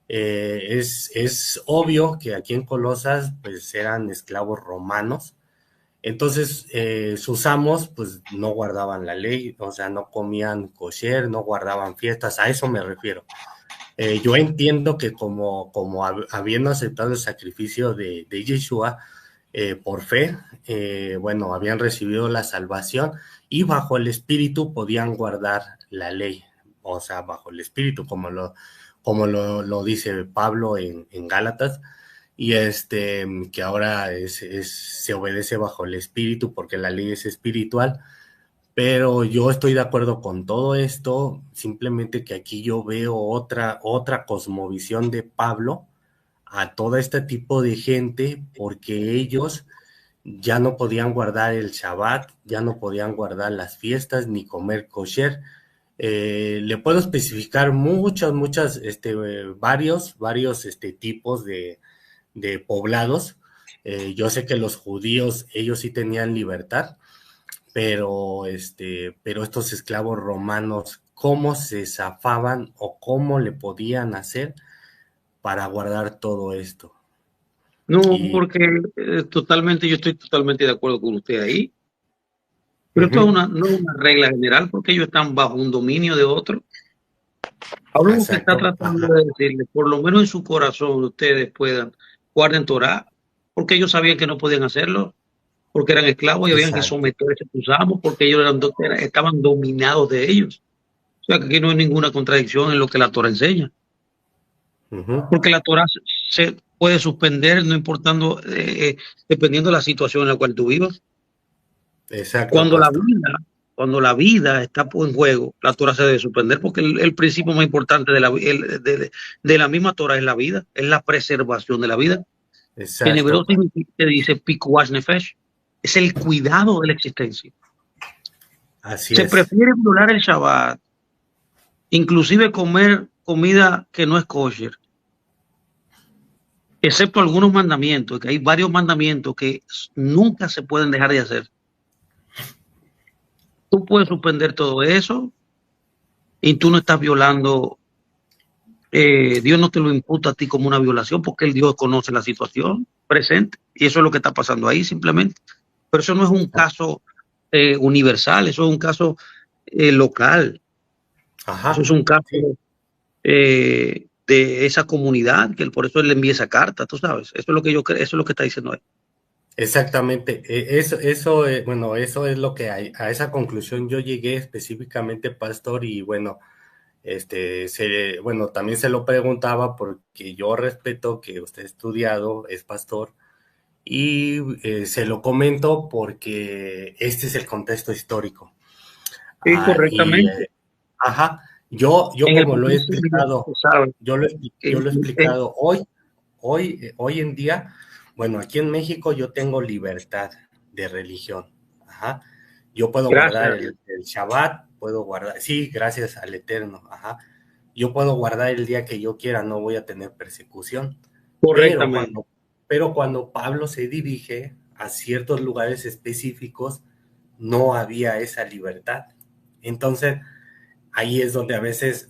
Es obvio que aquí en Colosas pues eran esclavos romanos. Entonces sus amos pues no guardaban la ley, o sea, no comían kosher, no guardaban fiestas, a eso me refiero. Yo entiendo que como habiendo aceptado el sacrificio de Yeshua por fe, bueno, habían recibido la salvación y bajo el Espíritu podían guardar la ley, o sea, bajo el Espíritu, como lo dice Pablo en Gálatas, y que ahora se obedece bajo el Espíritu porque la ley es espiritual. Pero yo estoy de acuerdo con todo esto, simplemente que aquí yo veo otra cosmovisión de Pablo a todo este tipo de gente, porque ellos ya no podían guardar el Shabbat, ya no podían guardar las fiestas, ni comer kosher. Le puedo especificar varios tipos de poblados. Yo sé que los judíos, ellos sí tenían libertad, pero estos esclavos romanos, ¿cómo se zafaban o cómo le podían hacer para guardar todo esto? No, porque yo estoy totalmente de acuerdo con usted ahí. Pero esto no es una regla general porque ellos están bajo un dominio de otro. Ahora lo que está tratando de decirle, por lo menos en su corazón ustedes guarden Torah, porque ellos sabían que no podían hacerlo, porque eran esclavos y habían que Exacto. someter a esos amos, porque ellos estaban dominados de ellos. O sea, que aquí no hay ninguna contradicción en lo que la Torah enseña. Ujú. Porque la Torah se puede suspender, no importando, dependiendo de la situación en la cual tú vivas. Exacto, Cuando pastor. cuando la vida está en juego, la Torah se debe suspender, porque el principio más importante de la misma Torah es la vida, es la preservación de la vida. En hebreo Exacto. se dice pikuach nefesh, es el cuidado de la existencia. Así Se es. prefiere violar el Shabbat, inclusive comer comida que no es kosher, excepto algunos mandamientos, que hay varios mandamientos que nunca se pueden dejar de hacer. Tú puedes suspender todo eso y tú no estás violando, Dios no te lo imputa a ti como una violación, porque el Dios conoce la situación presente y eso es lo que está pasando ahí simplemente. Pero eso no es un caso universal, eso es un caso local, Ajá. eso es un caso Sí. de esa comunidad, que por eso él le envía esa carta, tú sabes, eso es lo que yo creo, eso es lo que está diciendo él. Exactamente. Bueno, eso es lo que a esa conclusión yo llegué específicamente, pastor, y bueno, bueno, también se lo preguntaba porque yo respeto que usted ha estudiado, es pastor, y se lo comento porque este es el contexto histórico. Sí, Y, correctamente. ajá, yo En el como lo he país explicado, se sabe. yo lo he explicado hoy en día, bueno, aquí en México yo tengo libertad de religión. Ajá. Yo puedo Gracias guardar a Dios. el Shabbat, puedo guardar, sí, gracias al Eterno. Ajá. Yo puedo guardar el día que yo quiera, no voy a tener persecución. Pero Correctamente. cuando Pablo se dirige a ciertos lugares específicos, no había esa libertad. Entonces, ahí es donde a veces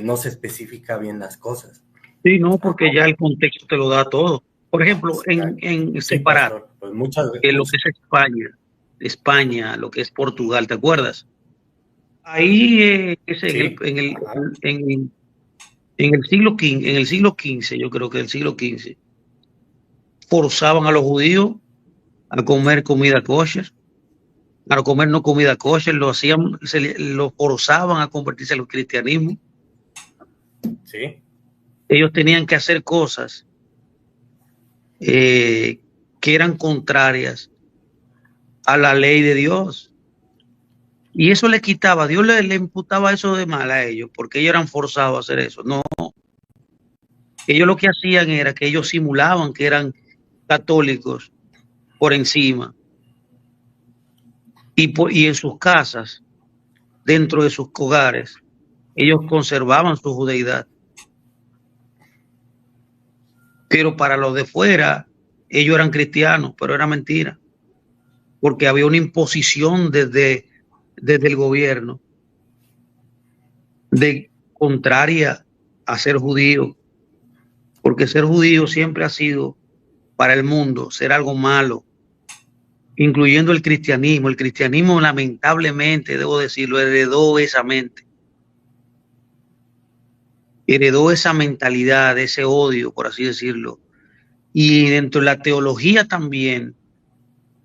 no se especifica bien las cosas. Sí, no, porque ya el contexto te lo da todo. Por ejemplo, en Sí, separar pastor, pues muchas lo que gracias. es España, lo que es Portugal, ¿te acuerdas? Ahí es Sí, ajá, en el siglo XV, en el siglo XV, yo creo que el siglo XV, forzaban a los judíos a comer comida kosher, a comer no comida kosher, lo forzaban a convertirse al cristianismo. sí, Ellos tenían que hacer cosas que eran contrarias a la ley de Dios. Y eso le quitaba, Dios le imputaba eso de mal a ellos, porque ellos eran forzados a hacer eso. No, ellos lo que hacían era que ellos simulaban que eran católicos por encima. Y en sus casas, dentro de sus hogares, ellos conservaban su judeidad. Pero para los de fuera, ellos eran cristianos, pero era mentira, porque había una imposición desde el gobierno de contraria a ser judío, porque ser judío siempre ha sido para el mundo ser algo malo, incluyendo el cristianismo. El cristianismo, lamentablemente, debo decirlo, heredó esa mente, heredó esa mentalidad, ese odio, por así decirlo. Y dentro de la teología también,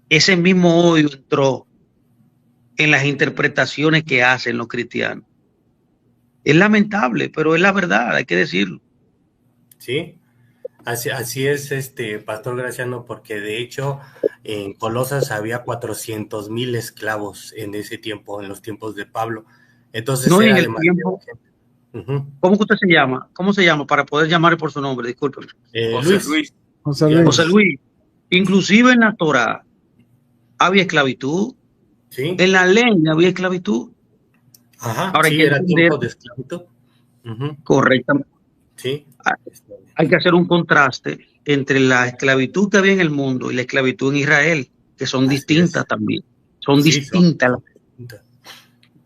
ese mismo odio entró en las interpretaciones que hacen los cristianos. Es lamentable, pero es la verdad, hay que decirlo. sí. Así es, Pastor Graciano, porque de hecho en Colosas había 400,000 esclavos en ese tiempo, en los tiempos de Pablo. Entonces No, y en era el demasiado tiempo, gente. Uh-huh. ¿cómo que usted se llama? ¿Cómo se llama? Para poder llamar por su nombre, discúlpeme. José Luis, Luis. José José Luis. Luis, inclusive en la Torah había esclavitud, sí, en la ley había esclavitud. ajá, Ahora hay sí, que era entender tiempo de esclavitud. Uh-huh. correctamente, Sí, hay que hacer un contraste entre la esclavitud que había en el mundo y la esclavitud en Israel, que son así es. distintas también, son Sí, son. distintas.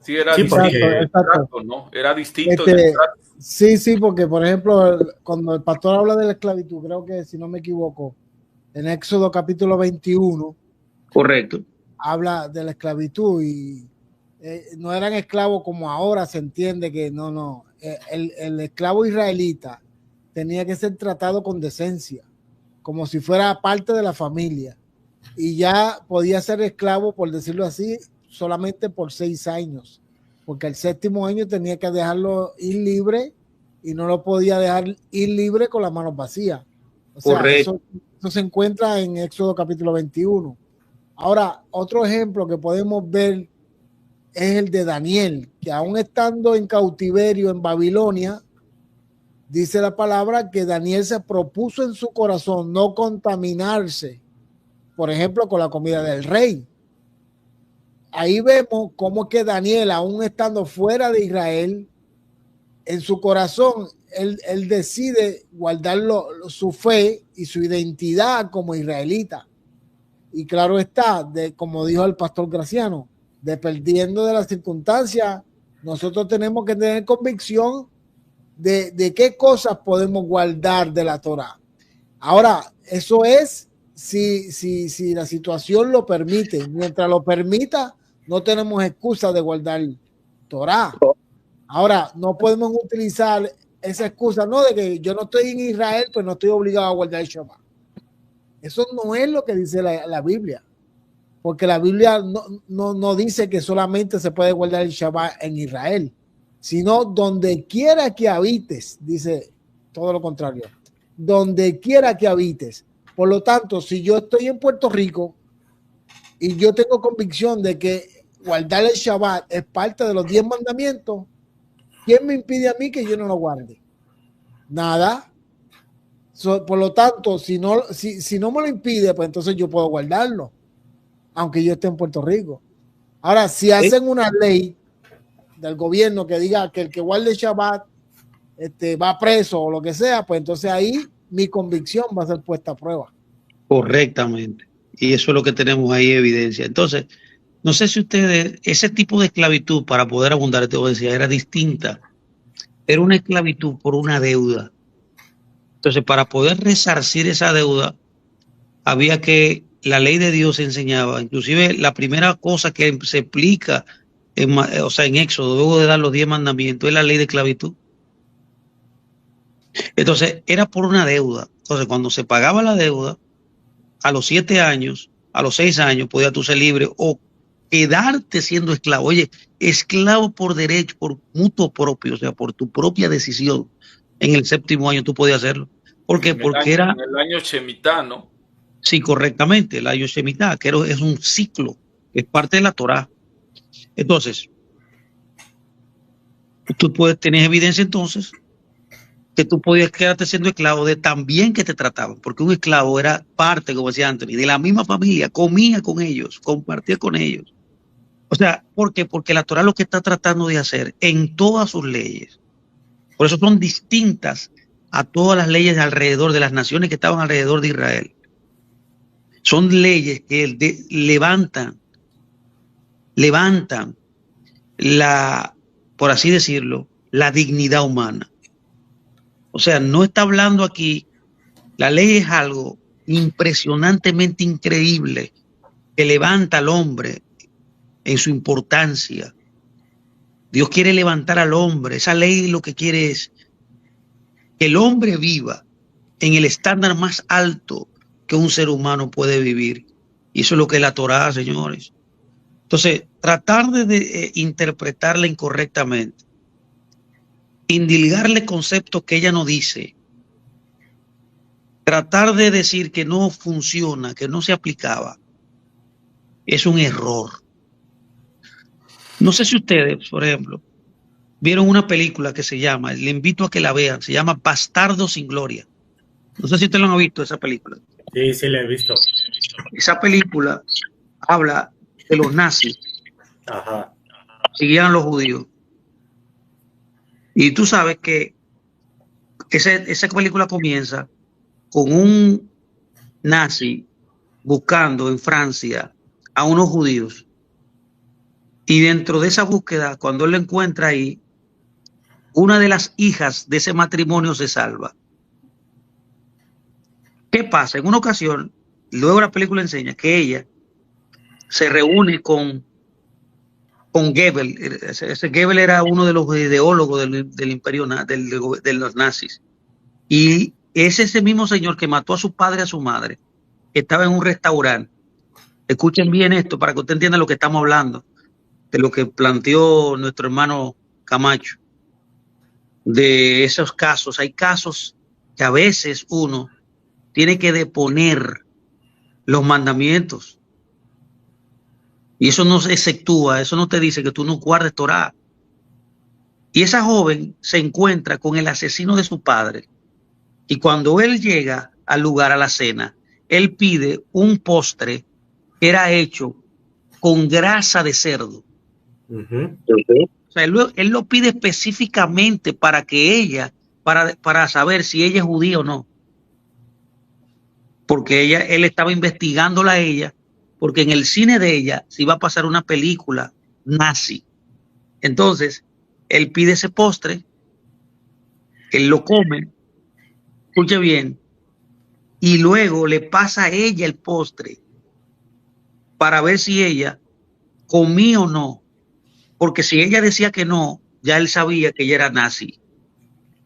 Sí, era Sí, distinto Exacto, porque en el exacto. trato, ¿no? Era distinto en el Este, trato. sí, porque por ejemplo, cuando el pastor habla de la esclavitud, creo que si no me equivoco, en Éxodo capítulo 21, Correcto. habla de la esclavitud y no eran esclavos como ahora se entiende que no. El esclavo israelita tenía que ser tratado con decencia, como si fuera parte de la familia. Y ya podía ser esclavo, por decirlo así, solamente por 6 años, porque el 7º año tenía que dejarlo ir libre y no lo podía dejar ir libre con las manos vacías. O sea, eso se encuentra en Éxodo capítulo 21. Ahora, otro ejemplo que podemos ver es el de Daniel, que aún estando en cautiverio en Babilonia, dice la palabra que Daniel se propuso en su corazón no contaminarse, por ejemplo, con la comida del rey. Ahí vemos cómo que Daniel, aún estando fuera de Israel, en su corazón, él decide guardar su fe y su identidad como israelita. Y claro está, como dijo el pastor Graciano, dependiendo de las circunstancias, nosotros tenemos que tener convicción de qué cosas podemos guardar de la Torá. Ahora, eso es si la situación lo permite. Mientras lo permita, no tenemos excusa de guardar Torá. Ahora, no podemos utilizar esa excusa, no, de que yo no estoy en Israel, pues no estoy obligado a guardar el Shabbat. Eso no es lo que dice la Biblia, porque la Biblia no dice que solamente se puede guardar el Shabbat en Israel, sino donde quiera que habites, dice todo lo contrario, donde quiera que habites. Por lo tanto, si yo estoy en Puerto Rico y yo tengo convicción de que guardar el Shabbat es parte de los 10 mandamientos, ¿quién me impide a mí que yo no lo guarde? Nada. Por lo tanto, si no me lo impide, pues entonces yo puedo guardarlo, aunque yo esté en Puerto Rico. Ahora, si hacen una ley del gobierno que diga que el que guarde Shabbat va preso o lo que sea, pues entonces ahí mi convicción va a ser puesta a prueba. Correctamente. Y eso es lo que tenemos ahí evidencia. Entonces, no sé si ustedes, ese tipo de esclavitud, para poder abundar, te voy a decir, era distinta. Era una esclavitud por una deuda. Entonces, para poder resarcir esa deuda, había que, la ley de Dios enseñaba, inclusive la primera cosa que se explica en Éxodo, luego de dar los 10 mandamientos, es la ley de esclavitud. Entonces, era por una deuda. Entonces, cuando se pagaba la deuda, a los 7 años, a los 6 años, podías tú ser libre o quedarte siendo esclavo. Oye, esclavo por derecho, por mutuo propio, o sea, por tu propia decisión. En el 7º año tú podías hacerlo. ¿Por qué? Porque era... En el año Shemitá, ¿no? Sí, correctamente, el año Shemitá, que es un ciclo, que es parte de la Torá. Entonces, tú tener evidencia entonces que tú podías quedarte siendo esclavo de tan bien que te trataban, porque un esclavo era parte, como decía Anthony, de la misma familia, comía con ellos, compartía con ellos. O sea, ¿por qué? Porque la Torá lo que está tratando de hacer en todas sus leyes, por eso son distintas a todas las leyes alrededor de las naciones que estaban alrededor de Israel. Son leyes que levantan por así decirlo, la dignidad humana. O sea, no está hablando aquí, la ley es algo impresionantemente increíble que levanta al hombre en su importancia. Dios quiere levantar al hombre. Esa ley lo que quiere es que el hombre viva en el estándar más alto que un ser humano puede vivir. Y eso es lo que es la Torá, señores. Entonces, tratar de interpretarla incorrectamente, indilgarle conceptos que ella no dice, tratar de decir que no funciona, que no se aplicaba, es un error. No sé si ustedes, por ejemplo, vieron una película que se llama, le invito a que la vean, se llama Bastardo sin Gloria. No sé si ustedes lo han visto, esa película. Sí, sí la he visto. Esa película habla de los nazis. Ajá. Seguían a los judíos. Y tú sabes que esa película comienza con un nazi buscando en Francia a unos judíos. Y dentro de esa búsqueda, cuando él lo encuentra ahí, una de las hijas de ese matrimonio se salva. ¿Qué pasa? En una ocasión, luego la película enseña que ella se reúne con Goebbels. Ese Goebbels era uno de los ideólogos del imperio de los nazis. Y es ese mismo señor que mató a su padre y a su madre, que estaba en un restaurante. Escuchen bien esto para que usted entienda lo que estamos hablando, de lo que planteó nuestro hermano Camacho, de esos casos. Hay casos que a veces uno tiene que deponer los mandamientos. Y eso no se exceptúa, eso no te dice que tú no guardes Torá. Y esa joven se encuentra con el asesino de su padre. Y cuando él llega al lugar, a la cena, él pide un postre que era hecho con grasa de cerdo. O sea, él lo pide específicamente para que ella, para saber si ella es judía o no. Porque él estaba investigándola a ella, porque en el cine de ella se iba a pasar una película nazi. Entonces, él pide ese postre, él lo come, escuche bien, y luego le pasa a ella el postre para ver si ella comía o no. Porque si ella decía que no, ya él sabía que ella era nazi.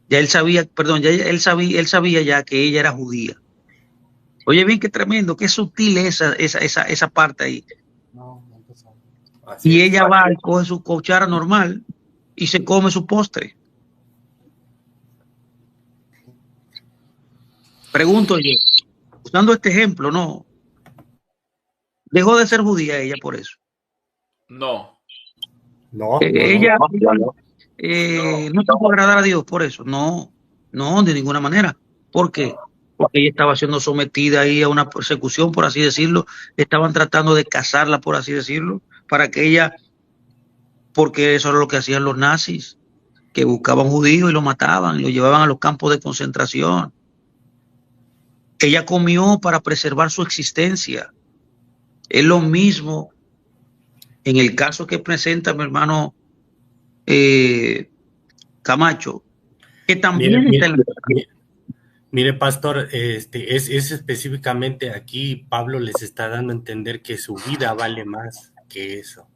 Ya él sabía, perdón, ya él sabía ya que ella era judía. Oye bien, qué tremendo, qué sutil es esa parte ahí. Y ella va y coge su cuchara normal y se come su postre. Pregunto yo, usando este ejemplo, ¿no? ¿Dejó de ser judía ella por eso? No. Ella no tuvo que agradar a Dios por eso. No, de ninguna manera. ¿Por qué? Porque ella estaba siendo sometida ahí a una persecución, por así decirlo. Estaban tratando de cazarla, por así decirlo, para que ella, porque eso era lo que hacían los nazis, que buscaban judíos y lo mataban, y lo llevaban a los campos de concentración. Ella comió para preservar su existencia. Es lo mismo en el caso que presenta mi hermano Camacho, que también Mire, pastor, es específicamente aquí Pablo les está dando a entender que su vida vale más que eso.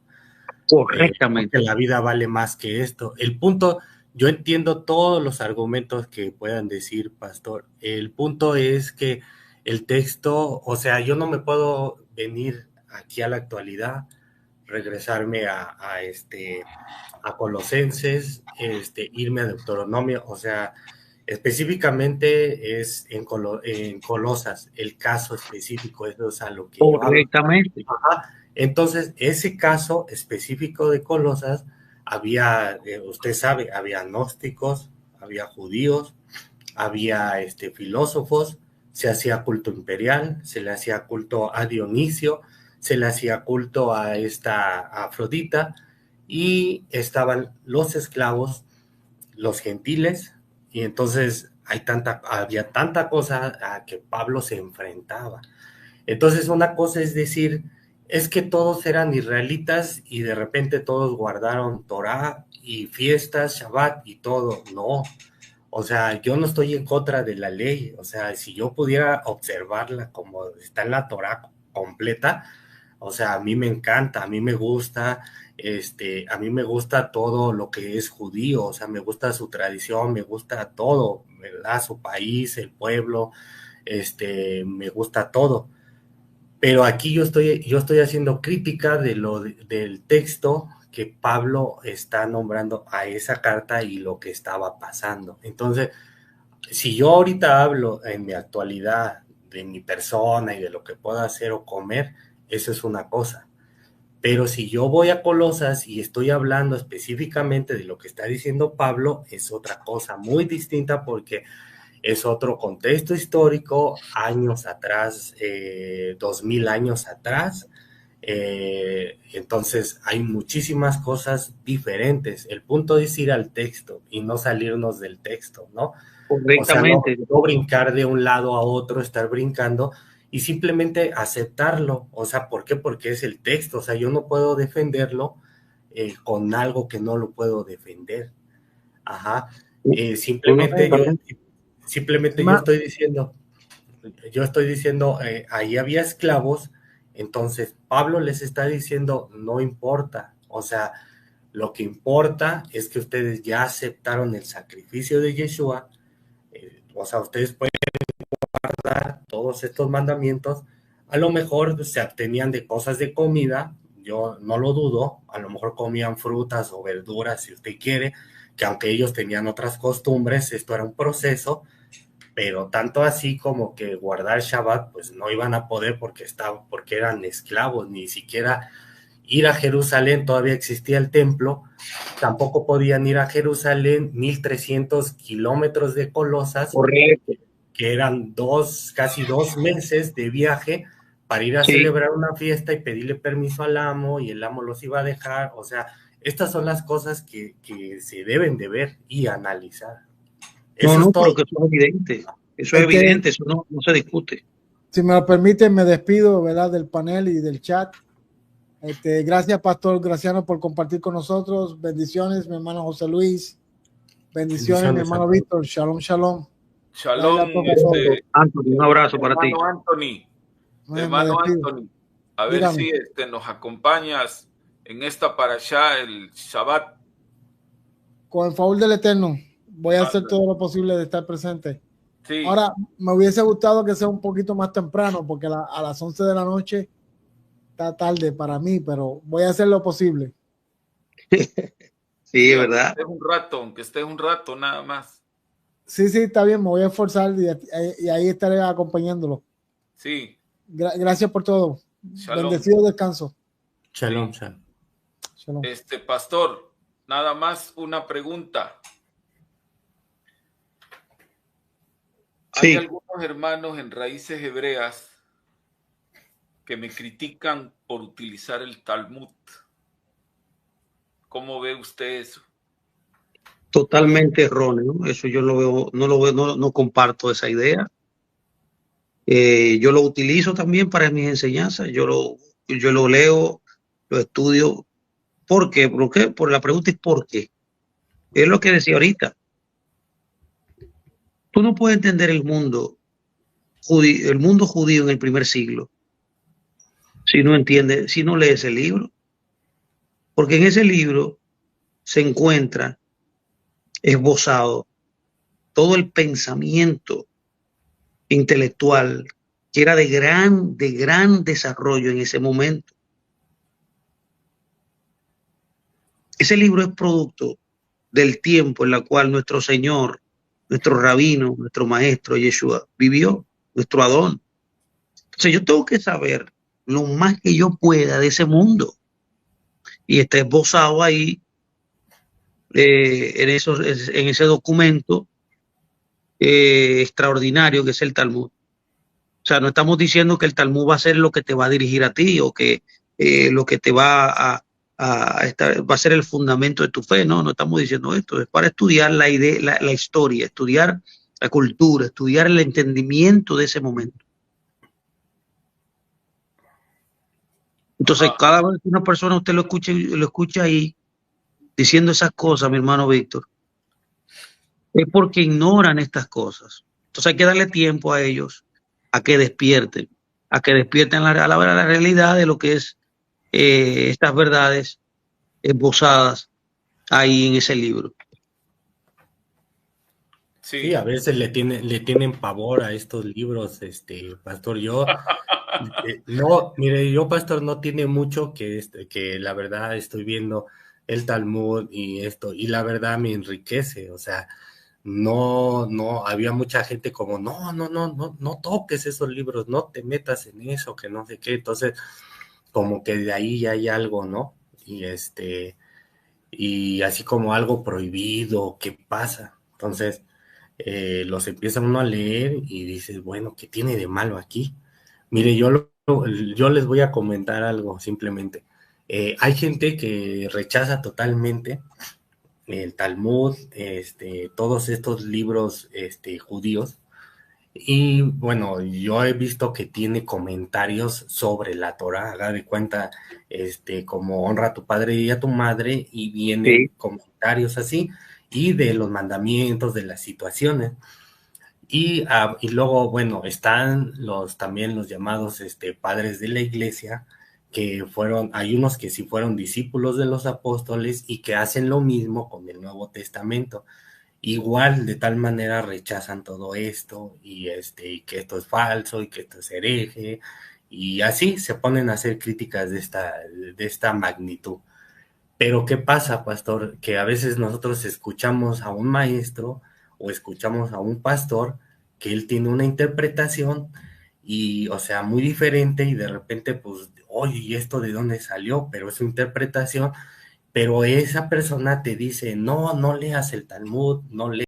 Correctamente. Que la vida vale más que esto. El punto, yo entiendo todos los argumentos que puedan decir, pastor. El punto es que el texto, o sea, yo no me puedo venir aquí a la actualidad, regresarme a Colosenses, irme a Deuteronomio, o sea, específicamente es en Colosas, el caso específico, eso es a lo que correctamente. Yo hablo. Ajá. Entonces, ese caso específico de Colosas, había, usted sabe, había gnósticos, había judíos, había filósofos, se hacía culto imperial, se le hacía culto a Dionisio, se le hacía culto a esta Afrodita, y estaban los esclavos, los gentiles, y entonces había tanta cosa a que Pablo se enfrentaba. Entonces una cosa es decir, es que todos eran israelitas y de repente todos guardaron Torá y fiestas, Shabbat y todo. No, o sea, yo no estoy en contra de la ley. O sea, si yo pudiera observarla como está en la Torá completa, o sea, a mí me encanta, a mí me gusta, a mí me gusta todo lo que es judío, o sea, me gusta su tradición, me gusta todo, ¿verdad? Su país, el pueblo, me gusta todo. Pero aquí yo estoy haciendo crítica del texto que Pablo está nombrando a esa carta y lo que estaba pasando. Entonces, si yo ahorita hablo en mi actualidad de mi persona y de lo que puedo hacer o comer, eso es una cosa. Pero si yo voy a Colosas y estoy hablando específicamente de lo que está diciendo Pablo, es otra cosa muy distinta porque es otro contexto histórico, años atrás, 2000 años atrás. Entonces hay muchísimas cosas diferentes. El punto es ir al texto y no salirnos del texto, ¿no? Correctamente. O sea, no brincar de un lado a otro, estar brincando y simplemente aceptarlo. O sea, ¿por qué? Porque es el texto. O sea, yo no puedo defenderlo con algo que no lo puedo defender. Ajá. Simplemente yo estoy diciendo, ahí había esclavos, entonces Pablo les está diciendo, no importa, o sea, lo que importa es que ustedes ya aceptaron el sacrificio de Yeshua, o sea, ustedes pueden guardar todos estos mandamientos, a lo mejor se abstenían de cosas de comida, yo no lo dudo, a lo mejor comían frutas o verduras si usted quiere, que aunque ellos tenían otras costumbres, esto era un proceso, pero tanto así como que guardar Shabbat, pues no iban a poder porque eran esclavos, ni siquiera ir a Jerusalén, todavía existía el templo, tampoco podían ir a Jerusalén, 1300 kilómetros de Colosas, Correcto. que eran casi 2 meses de viaje para ir a Sí. celebrar una fiesta y pedirle permiso al amo, y el amo los iba a dejar. O sea, estas son las cosas que se deben de ver y analizar. Eso es todo. Pero que eso es evidente. Eso es evidente, eso no se discute. Si me lo permiten, me despido, ¿verdad?, del panel y del chat. Gracias, Pastor Graciano, por compartir con nosotros. Bendiciones, mi hermano José Luis. Bendiciones, mi hermano Víctor. Shalom, shalom. Shalom, Anthony, un abrazo para ti. Hermano Anthony, a ver Dígame. si nos acompañas en esta parashá, el Shabbat. Con el favor del Eterno, voy a hacer todo lo posible de estar presente. Sí. Ahora, me hubiese gustado que sea un poquito más temprano, porque a las 11 de la noche está tarde para mí, pero voy a hacer lo posible. Sí, es verdad. Aunque estés un rato nada más. Sí, está bien, me voy a esforzar y ahí estaré acompañándolo. Sí. Gracias por todo. Shalom. Bendecido descanso. Shalom, shalom. Shalom. Pastor, nada más una pregunta. Sí. Hay algunos hermanos en Raíces Hebreas que me critican por utilizar el Talmud. ¿Cómo ve usted eso? Totalmente erróneo, ¿no? Eso yo lo veo, no comparto esa idea. Yo lo utilizo también para mis enseñanzas, yo lo leo, lo estudio. ¿Por qué? Por la pregunta es ¿por qué? Es lo que decía ahorita. Tú no puedes entender el mundo judío en el primer siglo si no lees el libro. Porque en ese libro se encuentra esbozado todo el pensamiento intelectual que era de gran desarrollo en ese momento. Ese libro es producto del tiempo en el cual nuestro Señor, nuestro rabino, nuestro maestro Yeshua vivió, nuestro Adón. Entonces yo tengo que saber lo más que yo pueda de ese mundo. Y está esbozado ahí en ese documento extraordinario que es el Talmud. O sea, no estamos diciendo que el Talmud va a ser lo que te va a dirigir a ti o que lo que te va a ser el fundamento de tu fe. No estamos diciendo esto. Es para estudiar la historia, estudiar la cultura, estudiar el entendimiento de ese momento. Entonces, cada vez que una persona usted lo escucha ahí diciendo esas cosas, mi hermano Víctor, es porque ignoran estas cosas. Entonces hay que darle tiempo a ellos a que despierten a la realidad de lo que es estas verdades esbozadas ahí en ese libro. Sí, a veces le tienen pavor a estos libros, pastor. No, mire, yo, pastor, no tiene mucho que la verdad estoy viendo el Talmud y esto, y la verdad me enriquece. O sea, no, había mucha gente como, no toques esos libros, no te metas en eso, que no sé qué. Entonces, como que de ahí ya hay algo, ¿no? Y así como algo prohibido, ¿qué pasa? Entonces, los empieza uno a leer y dices, bueno, ¿qué tiene de malo aquí? Mire, yo les voy a comentar algo simplemente. Hay gente que rechaza totalmente el Talmud, todos estos libros judíos, y bueno, yo he visto que tiene comentarios sobre la Torah, haga de cuenta, como honra a tu padre y a tu madre, y vienen comentarios así, y de los mandamientos, de las situaciones. Y luego, bueno, están también los llamados padres de la iglesia, que hay unos que sí fueron discípulos de los apóstoles y que hacen lo mismo con el Nuevo Testamento. igual de tal manera rechazan todo esto y que esto es falso y que esto es hereje, y así se ponen a hacer críticas de esta magnitud. Pero ¿qué pasa, pastor? Que a veces nosotros escuchamos a un maestro o escuchamos a un pastor que él tiene una interpretación y, o sea, muy diferente, y de repente, pues, oye, ¿y esto de dónde salió? Pero es su interpretación, pero esa persona te dice, no, no leas el Talmud, no leas